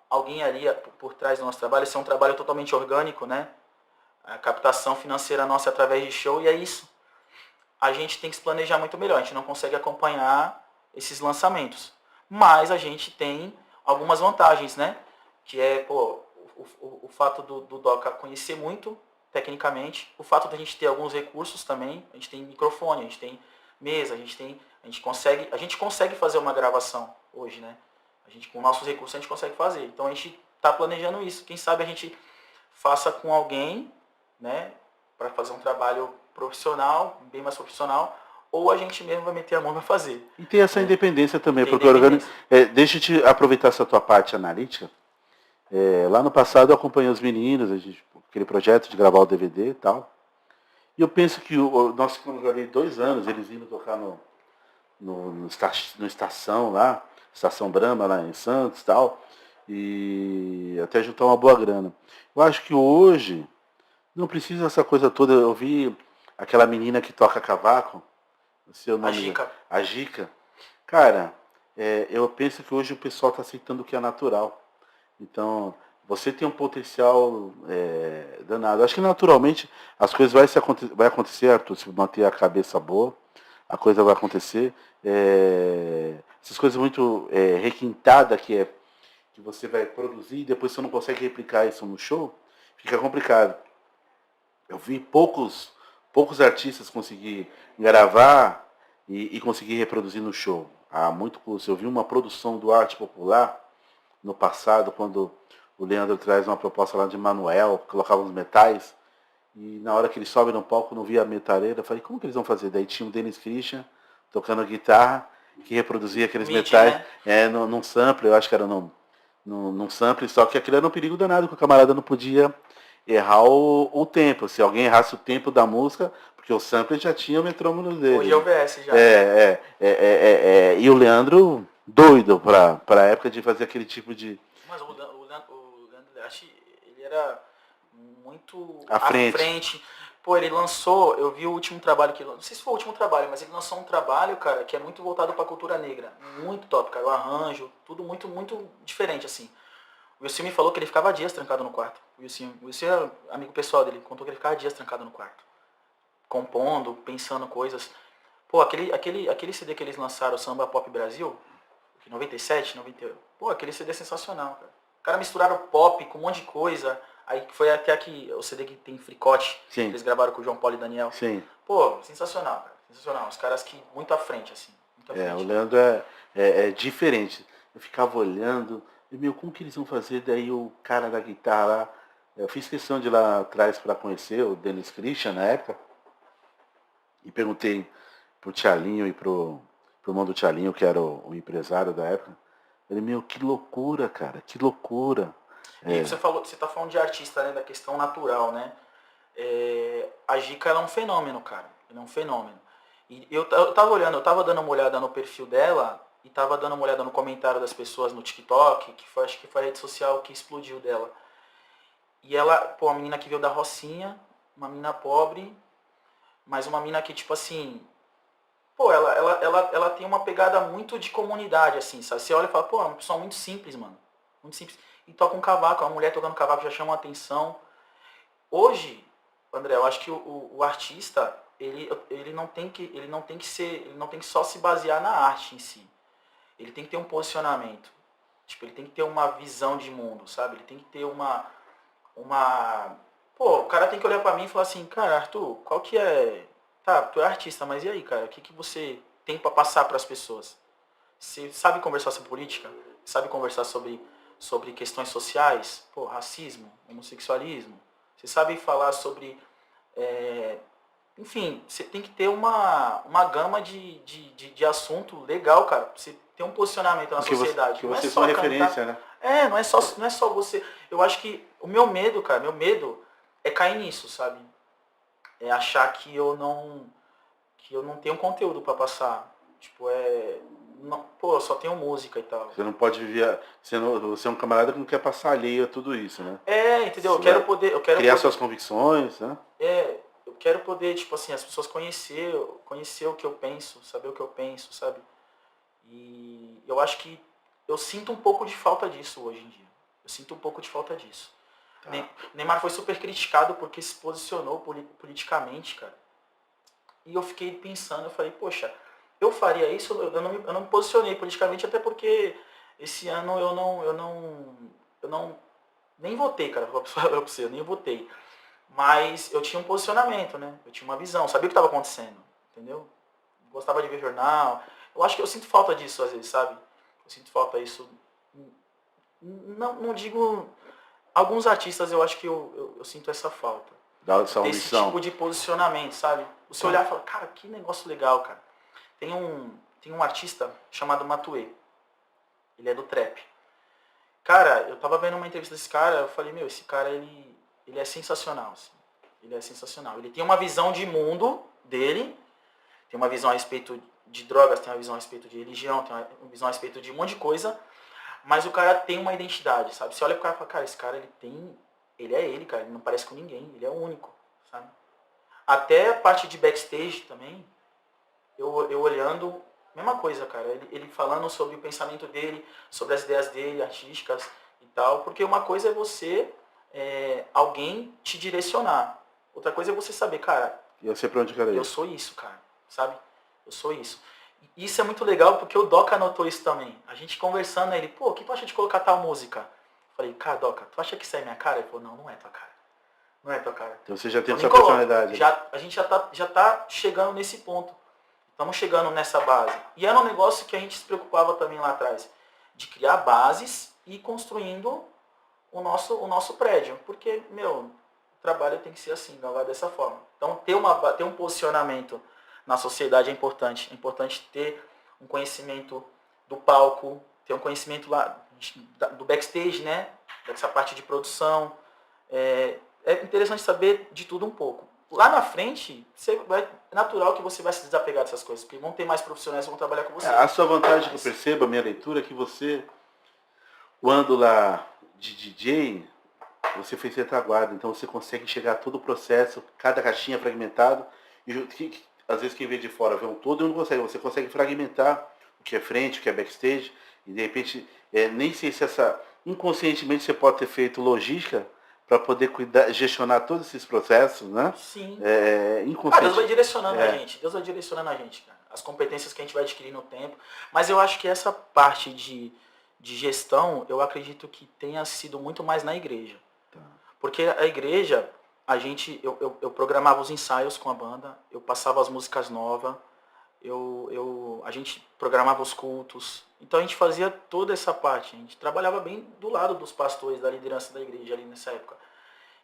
alguém ali por trás do nosso trabalho, esse é um trabalho totalmente orgânico, né? A captação financeira nossa é através de show, e é isso. A gente tem que se planejar muito melhor, a gente não consegue acompanhar esses lançamentos. Mas a gente tem algumas vantagens, né? Que é, o fato do Doca conhecer muito tecnicamente. O fato de a gente ter alguns recursos também, a gente tem microfone, a gente tem mesa, a gente consegue fazer uma gravação hoje, né? A gente, com nossos recursos, a gente consegue fazer. Então a gente está planejando isso. Quem sabe a gente faça com alguém, né? Para fazer um trabalho profissional, bem mais profissional, ou a gente mesmo vai meter a mão e vai fazer. E tem essa independência também, porque deixa eu te aproveitar essa tua parte analítica. Lá no passado eu acompanhei os meninos, aquele projeto de gravar o DVD e tal. E eu penso que nós ficamos ali 2 anos, eles indo tocar no Estação lá, Estação Brahma lá em Santos e tal, e até juntar uma boa grana. Eu acho que hoje não precisa essa coisa toda. Eu vi aquela menina que toca cavaco, não sei o nome, a Gica. Cara, eu penso que hoje o pessoal está aceitando o que é natural. Então, você tem um potencial danado. Acho que naturalmente as coisas vai acontecer, Arthur, se manter a cabeça boa, a coisa vai acontecer. Essas coisas muito requintadas que você vai produzir e depois você não consegue replicar isso no show, fica complicado. Eu vi poucos artistas conseguir gravar e conseguir reproduzir no show. Há muito custo. Eu vi uma produção do Arte Popular no passado, quando o Leandro traz uma proposta lá de Manuel, colocava os metais, e na hora que ele sobe no palco não via a metaleira, eu falei, como que eles vão fazer? Daí tinha o Dennis Christian tocando guitarra, que reproduzia aqueles metais, né? Num sample, eu acho que era num sample, só que aquilo era um perigo danado, que o camarada não podia errar o tempo. Se alguém errasse o tempo da música, porque o sample já tinha o metrônomo dele. Hoje é o VS já. E o Leandro doido para a época de fazer aquele tipo de... Mas o Leandro Learte, ele era muito à frente. Pô, ele lançou, eu vi o último trabalho que ele, não sei se foi o último trabalho, mas ele lançou um trabalho, cara, que é muito voltado pra cultura negra. Muito top, cara. O arranjo, tudo muito, muito diferente, assim. O Wilson me falou que ele ficava dias trancado no quarto. O Wilson é amigo pessoal dele, contou que ele ficava dias trancado no quarto. Compondo, pensando coisas. Pô, aquele CD que eles lançaram, o Samba Pop Brasil, 97, 98. Pô, aquele CD é sensacional, cara. O cara misturaram pop com um monte de coisa. Aí foi até aqui o CD que tem Fricote, que eles gravaram com o João Paulo e Daniel. Sim. Pô, sensacional, cara. Sensacional. Os caras que muito à frente, assim. Muito à frente. O Leandro é diferente. Eu ficava olhando, e como que eles vão fazer? Daí o cara da guitarra lá, eu fiz questão de ir lá atrás para conhecer o Dennis Christian na época. E perguntei pro Tchalinho e pro irmão do Tchalinho, que era o empresário da época. Ele, que loucura, cara, que loucura. E você tá falando de artista, né, da questão natural, né? A Gica, ela é um fenômeno, cara. Ela é um fenômeno. E eu tava olhando, eu tava dando uma olhada no perfil dela e tava dando uma olhada no comentário das pessoas no TikTok, acho que foi a rede social que explodiu dela. E ela, pô, uma menina que veio da Rocinha, uma menina pobre, mas uma menina que, tipo assim, pô, ela tem uma pegada muito de comunidade, assim, sabe? Você olha e fala, pô, é uma pessoa muito simples, mano. Muito simples. E toca um cavaco, uma mulher tocando cavaco já chama a atenção. Hoje, André, eu acho que o artista, ele não tem que só se basear na arte em si. Ele tem que ter um posicionamento. Tipo, ele tem que ter uma visão de mundo, sabe? Ele tem que ter uma... Pô, o cara tem que olhar pra mim e falar assim, cara, Arthur, qual que é... Tá, tu é artista, mas e aí, cara? O que você tem pra passar pras pessoas? Você sabe conversar sobre política? Sabe conversar sobre questões sociais? Pô, racismo, homossexualismo. Você sabe falar sobre... Enfim, você tem que ter uma gama de assunto legal, cara. Pra você ter um posicionamento na sociedade. Que você é uma referência, né? Não é só você. Eu acho que o meu medo, cara, é cair nisso, sabe? É achar que eu não tenho conteúdo pra passar. Tipo, pô, eu só tenho música e tal. Você não pode viver. Você é um camarada que não quer passar alheio a tudo isso, né? Entendeu? Eu quero poder criar suas convicções, né? Eu quero poder, tipo assim, as pessoas conhecer o que eu penso, saber o que eu penso, sabe? E eu acho que eu sinto um pouco de falta disso hoje em dia. Eu sinto um pouco de falta disso. Tá. Neymar foi super criticado porque se posicionou politicamente, cara. E eu fiquei pensando, eu falei, poxa, eu faria isso, eu não me posicionei politicamente, até porque esse ano eu não nem votei, cara, pra você, eu nem votei. Mas eu tinha um posicionamento, né? Eu tinha uma visão, sabia o que estava acontecendo, entendeu? Gostava de ver jornal. Eu acho que eu sinto falta disso às vezes, sabe? Eu sinto falta disso. Não digo... Alguns artistas eu acho que eu sinto essa falta. Dessa Desse omissão. tipo de posicionamento, sabe? Você olhar e falar, cara, que negócio legal, cara. Tem um artista chamado Matuê. Ele é do trap. Cara, eu tava vendo uma entrevista desse cara, eu falei, meu, esse cara, ele é sensacional, assim. Ele é sensacional. Ele tem uma visão de mundo dele, tem uma visão a respeito de drogas, tem uma visão a respeito de religião, tem uma visão a respeito de um monte de coisa, mas o cara tem uma identidade, sabe? Você olha pro cara e fala, cara, esse cara, ele é ele, cara, ele não parece com ninguém, ele é único, sabe? Até a parte de backstage também, eu olhando, mesma coisa, cara. Ele falando sobre o pensamento dele, sobre as ideias dele, artísticas e tal. Porque uma coisa é você, alguém te direcionar. Outra coisa é você saber, cara, E eu sei pra onde eu quero ir. eu sou isso, cara, sabe? Eu sou isso. E isso é muito legal porque o Doca notou isso também. A gente conversando, ele, pô, o que tu acha de colocar tal música? Eu falei, cara, Doca, tu acha que isso é minha cara? Ele falou, não, não é tua cara. Não é tua cara. Então você já tem Então, essa nem coloca. personalidade. A gente já tá chegando nesse ponto. Estamos chegando nessa base. E era um negócio que a gente se preocupava também lá atrás. De criar bases e ir construindo o nosso prédio. Porque, meu, o trabalho tem que ser assim, não vai dessa forma. Então, ter um posicionamento na sociedade é importante. É importante ter um conhecimento do palco, ter um conhecimento lá do backstage, né? Dessa parte de produção. É interessante saber de tudo um pouco. Lá na frente, é natural que você vai se desapegar dessas coisas, porque vão ter mais profissionais que vão trabalhar com você. A sua vantagem que eu percebo, a minha leitura, é que você, quando lá de DJ, você fez retaguarda, então você consegue enxergar todo o processo, cada caixinha fragmentado, e às vezes quem vê de fora vê um todo e não consegue. Você consegue fragmentar o que é frente, o que é backstage, e de repente, nem sei se inconscientemente você pode ter feito logística para poder gestionar todos esses processos, né? Sim. Inconsciente. Deus vai direcionando a gente. Deus vai direcionando a gente, cara. As competências que a gente vai adquirir no tempo. Mas eu acho que essa parte de gestão, eu acredito que tenha sido muito mais na igreja. Tá. Porque a igreja, eu programava os ensaios com a banda, eu passava as músicas novas, a gente programava os cultos. Então a gente fazia toda essa parte. A gente trabalhava bem do lado dos pastores, da liderança da igreja ali nessa época.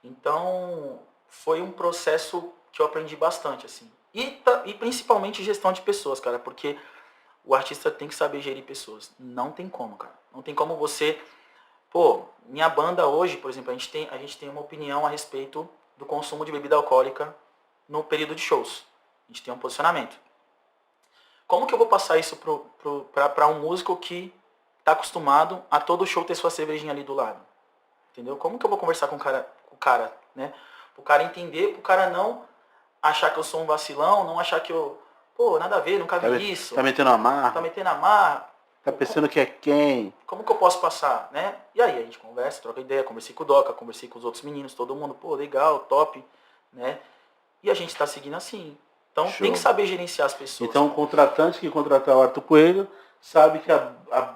Então foi um processo que eu aprendi bastante, assim. E principalmente gestão de pessoas, cara, porque o artista tem que saber gerir pessoas. Não tem como, cara. Não tem como você... Pô, minha banda hoje, por exemplo, a gente tem uma opinião a respeito do consumo de bebida alcoólica no período de shows. A gente tem um posicionamento. Como que eu vou passar isso para um músico que está acostumado a todo show ter sua cervejinha ali do lado? Entendeu? Como que eu vou conversar com o cara, né? O cara entender, o cara não achar que eu sou um vacilão, não achar que eu... Pô, nada a ver, nunca vi isso. Tá metendo a marra. Tá metendo a marra. Tá pensando que é quem? Como que eu posso passar, né? E aí a gente conversa, troca ideia, conversei com o Doca, conversei com os outros meninos, todo mundo, pô, legal, top, né? E a gente tá seguindo assim. Então Show. tem que saber gerenciar as pessoas. Então o contratante que contratar o Arthur Coelho sabe que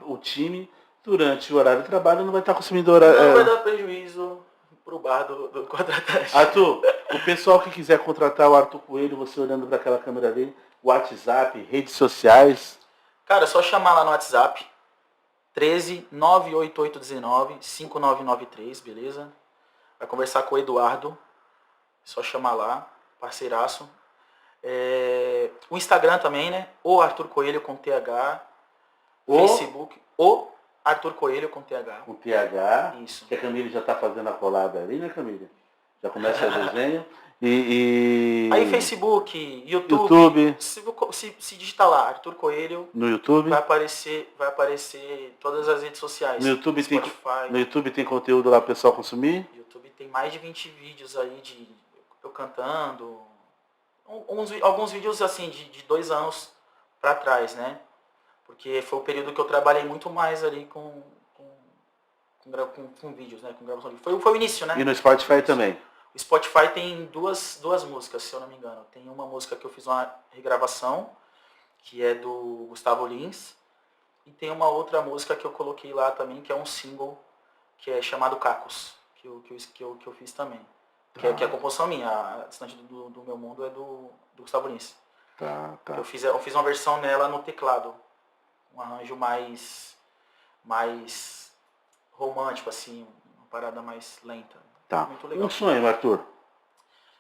o time, durante o horário de trabalho, não vai estar consumindo horário. Não vai dar prejuízo pro bar do contratante. Arthur, o pessoal que quiser contratar o Arthur Coelho, você olhando para aquela câmera ali, WhatsApp, redes sociais. Cara, é só chamar lá no WhatsApp, 13 98819 5993, beleza? Vai conversar com o Eduardo, é só chamar lá, parceiraço. O Instagram também, né? O Arthur Coelho com TH. Facebook, o Arthur Coelho com TH. Com TH. Isso. Que a Camille já está fazendo a colada ali, né, Camille? Já começa o desenho. Aí Facebook, YouTube. Se digitar lá, Arthur Coelho. No YouTube. Vai aparecer todas as redes sociais. No YouTube Spotify. No YouTube tem conteúdo lá para o pessoal consumir? No YouTube tem mais de 20 vídeos aí de eu cantando. Alguns vídeos assim de 2 anos para trás, né? Porque foi o período que eu trabalhei muito mais ali com vídeos, né? Com gravação de vídeo. Foi o início, né? E no Spotify também? O Spotify tem duas músicas, se eu não me engano. Tem uma música que eu fiz uma regravação, que é do Gustavo Lins. E tem uma outra música que eu coloquei lá também, que é um single, que é chamado Cacos, que eu fiz também. Que é a composição minha, a Distante do Meu Mundo é do Gustavo Lins. Tá. Eu fiz uma versão nela no teclado, um arranjo mais romântico, assim, uma parada mais lenta. Tá. Muito legal. Um sonho, Arthur.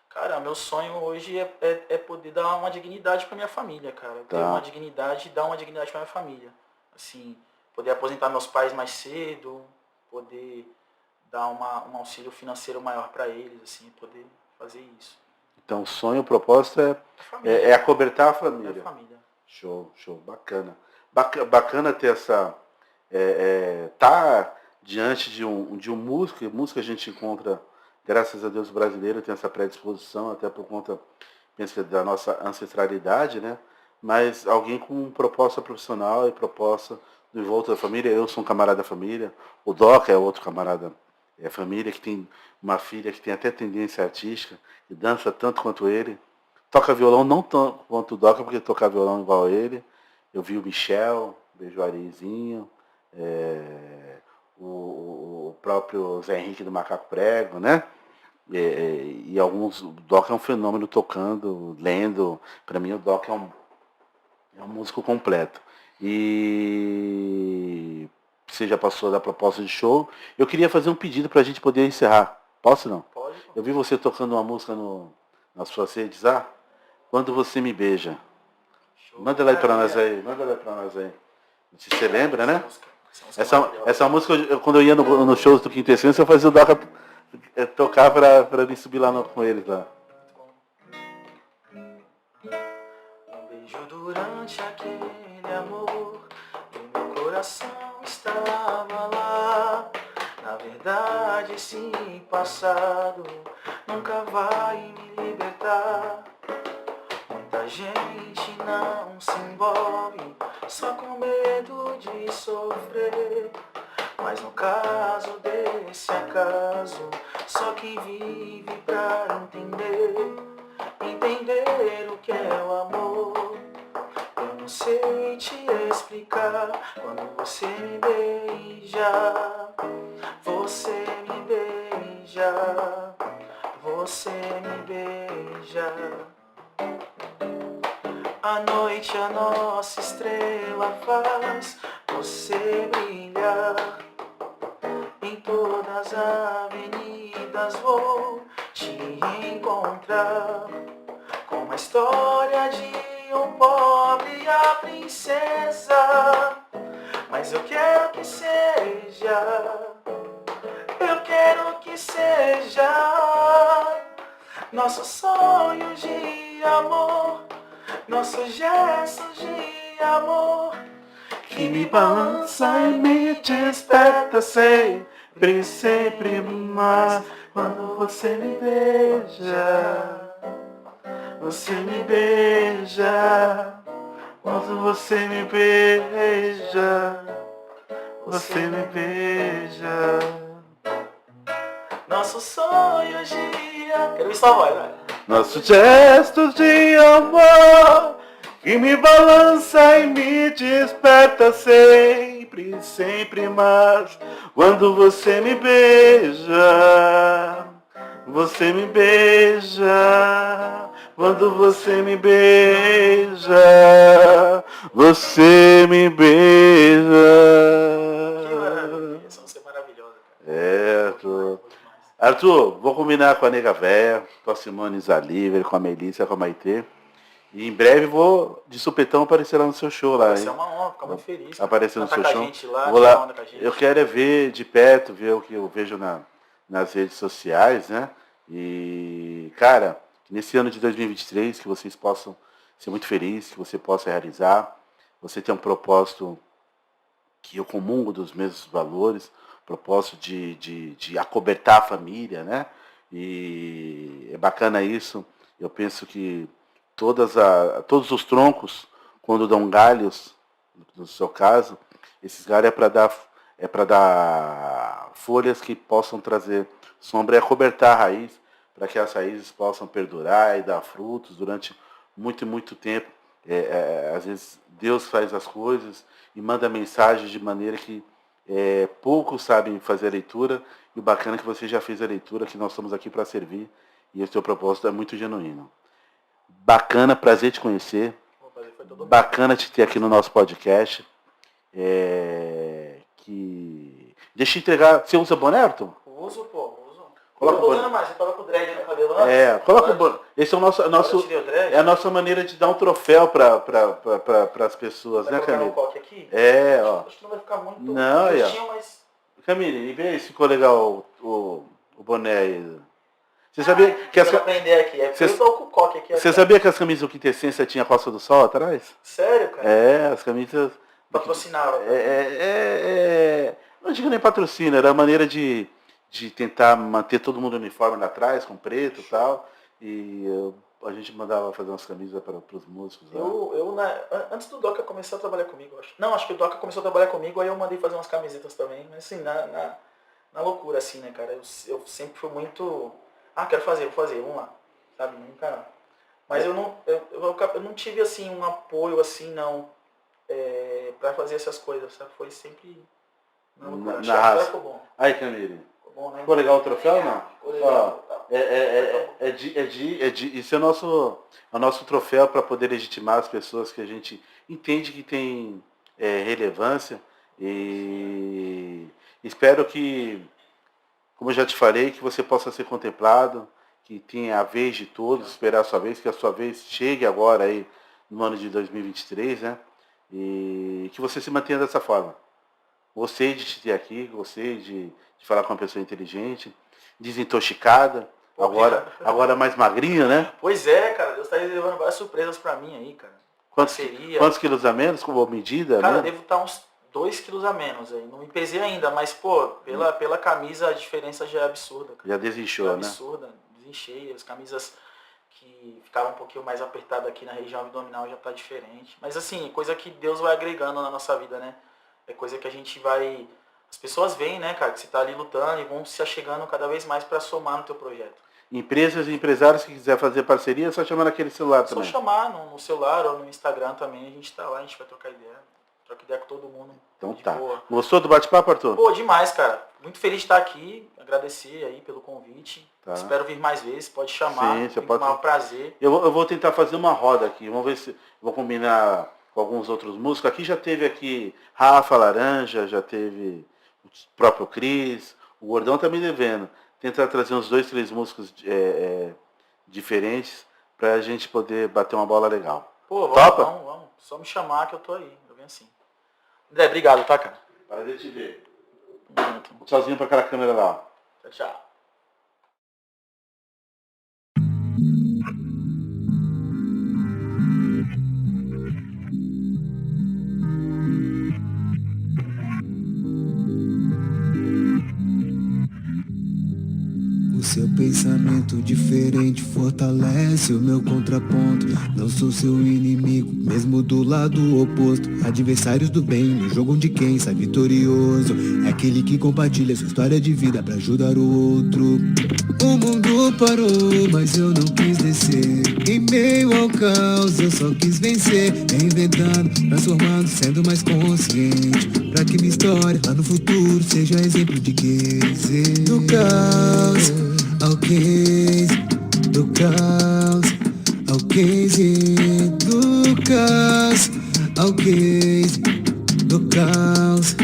Cara, meu sonho hoje é poder dar uma dignidade pra minha família, cara. Ter uma dignidade e dar uma dignidade pra minha família. Assim, poder aposentar meus pais mais cedo, poder dar um auxílio financeiro maior pra eles, assim, poder fazer isso. Então, o sonho, o propósito é acobertar a família. É a família. Show, bacana. Bacana ter essa... tá diante de um músico, e música a gente encontra, graças a Deus, o brasileiro tem essa predisposição, até por conta, penso, da nossa ancestralidade, né? Mas alguém com proposta profissional e proposta do envolto da família. Eu sou um camarada da família, o Doca é outro camarada da família, que tem uma filha que tem até tendência artística, e dança tanto quanto ele. Toca violão não tanto quanto o Doca, porque tocar violão igual a ele. Eu vi o Michel, beijo o Arizinho, o próprio Zé Henrique do Macaco Prego, né? E alguns. O Doca é um fenômeno tocando, lendo. Para mim o Doca é um músico completo. E você já passou da proposta de show. Eu queria fazer um pedido para a gente poder encerrar. Posso não? Pode. Eu vi você tocando uma música nas suas redes. Quando Você Me Beija. Show. Manda ela aí pra nós aí. Não sei se você lembra, né? Essa música, quando eu ia no shows do Quinta Essência, eu fazia o Doca tocar pra mim subir lá com eles lá. Um beijo durante aquele amor, e meu coração estava lá. Na verdade, esse passado nunca vai me libertar. Muita gente não se envolve só com medo de sofrer. Mas no caso desse acaso, só quem vive pra entender o que é o amor. Eu não sei te explicar. Quando você me beija, você me beija, você me beija. À noite a nossa estrela faz você brilhar. Em todas as avenidas vou te encontrar. Como a história de um pobre e a princesa. Mas eu quero que seja, nossos sonhos de amor, nossos gestos de amor, que me balança e me desperta sempre, sempre mais. Quando você me beija, você me beija. Quando você me beija, você me beija. Nossos sonhos de amor. Quero ver sua voz, velho. Nossos gestos de amor, que me balança e me desperta sempre, sempre mais. Quando você me beija, você me beija. Quando você me beija, você me beija. Que maravilha, essa música é maravilhosa, cara. Arthur, vou combinar com a Nega Véia, com a Simone Zaliver, com a Melissa, com a Maitê. E em breve vou, de supetão, aparecer lá no seu show lá. Vai ser uma honra, ficar muito feliz. Aparecer no seu show. Gente lá, vou lá. Onda com a gente. Eu quero é ver de perto, ver o que eu vejo nas redes sociais, né? E, cara, nesse ano de 2023, que vocês possam ser muito felizes, que você possa realizar. Você tem um propósito que eu comungo dos mesmos valores, propósito de acobertar a família, né? E é bacana isso. Eu penso que todos os troncos, quando dão galhos, no seu caso, esses galhos é para dar folhas que possam trazer sombra e acobertar a raiz, para que as raízes possam perdurar e dar frutos durante muito, muito tempo. Às vezes Deus faz as coisas e manda mensagens de maneira que poucos sabem fazer a leitura, e o bacana é que você já fez a leitura, que nós estamos aqui para servir, e o seu propósito é muito genuíno. Bacana, prazer te conhecer, bacana te ter aqui no nosso podcast. Deixa eu entregar. Você usa boné, Arthur? Uso, pô, uso. Coloca eu tô o boné. usando mais, você coloca o dread no cabelo lá? Coloca o boné. Esse é a nossa maneira de dar um troféu para as pessoas, vai né, colocar Camille? no coque aqui? Ó. Acho que não vai ficar muito Não, justinho, mas... Camille, vê se ficou legal o boné aí. Você sabia que eu vou aprender aqui. Eu tô com o coque aqui. Você sabia que as camisas do Quintessência tinha a Costa do Sol atrás? Sério, cara? As camisas... Patrocinava. Não digo nem patrocínio, era a maneira de tentar manter todo mundo uniforme lá atrás, com preto e tal. E a gente mandava fazer umas camisas para os músicos lá. Antes do Doca começar a trabalhar comigo, acho. Não, acho que o Doca começou a trabalhar comigo, aí eu mandei fazer umas camisetas também. Mas assim, na loucura, assim, né, cara? Eu sempre fui muito... quero fazer, vou fazer, vamos lá. Sabe, nunca... Mas eu não tive, assim, um apoio, assim, não... pra fazer essas coisas, sabe? Foi sempre... Na raça. Ficou bom. Aí, Camille. Ficou bom, né? Ficou legal o troféu ou não? Ficou legal. Isso é o nosso troféu para poder legitimar as pessoas que a gente entende que tem relevância. E espero que, como eu já te falei, que você possa ser contemplado, que tenha a vez de todos, esperar a sua vez, que a sua vez chegue agora aí no ano de 2023, né? E que você se mantenha dessa forma. Gostei de te ter aqui, gostei de falar com uma pessoa inteligente, desintoxicada, agora mais magrinha, né? Pois é, cara, Deus está reservando várias surpresas pra mim aí, cara. Quantos quilos a menos, como medida? Cara, né? eu devo estar uns 2 quilos a menos aí. Não me pesei ainda, mas, pô, pela camisa a diferença já é absurda, cara. Já desinchou, né? Absurda, desinchei. As camisas que ficavam um pouquinho mais apertadas aqui na região abdominal já tá diferente. Mas assim, coisa que Deus vai agregando na nossa vida, né? É coisa que a gente vai... As pessoas veem, né, cara, que você tá ali lutando e vão se achegando cada vez mais para somar no teu projeto. Empresas e empresários que quiser fazer parceria, é só chamar naquele celular também. Só chamar no celular ou no Instagram também, a gente tá lá, a gente vai trocar ideia. Troca ideia com todo mundo. Então tá. Boa. Gostou do bate-papo, Arthur? Pô, demais, cara. Muito feliz de estar aqui. Agradecer aí pelo convite. Tá. Espero vir mais vezes. Pode chamar. Sim, você pode. É um prazer. Eu vou tentar fazer uma roda aqui. Vamos ver se vou combinar com alguns outros músicos. Aqui já teve Rafa Laranja, já teve o próprio Cris. O Gordão tá me devendo. Tentar trazer uns 2, 3 músicos diferentes pra gente poder bater uma bola legal. Pô, Topa? Vamos. Só me chamar que eu tô aí. Eu venho assim. André, obrigado, tá, cara? Prazer te ver. Sozinho pra aquela câmera lá. Tchau. O seu pensamento diferente fortalece o meu contraponto. Não sou seu inimigo, mesmo do lado oposto. Adversários do bem, no jogo de quem sai vitorioso. É aquele que compartilha sua história de vida pra ajudar o outro. O mundo parou, mas eu não quis descer. Em meio ao caos, eu só quis vencer. Reinventando, transformando, sendo mais consciente. Pra que minha história lá no futuro seja exemplo de case. Do caos ao case, do caos ao case, do caos ao case, do caos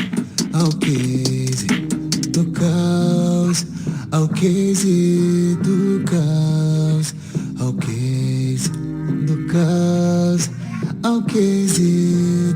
ao case, do caos ao case, do caos ao case, do caos ao case.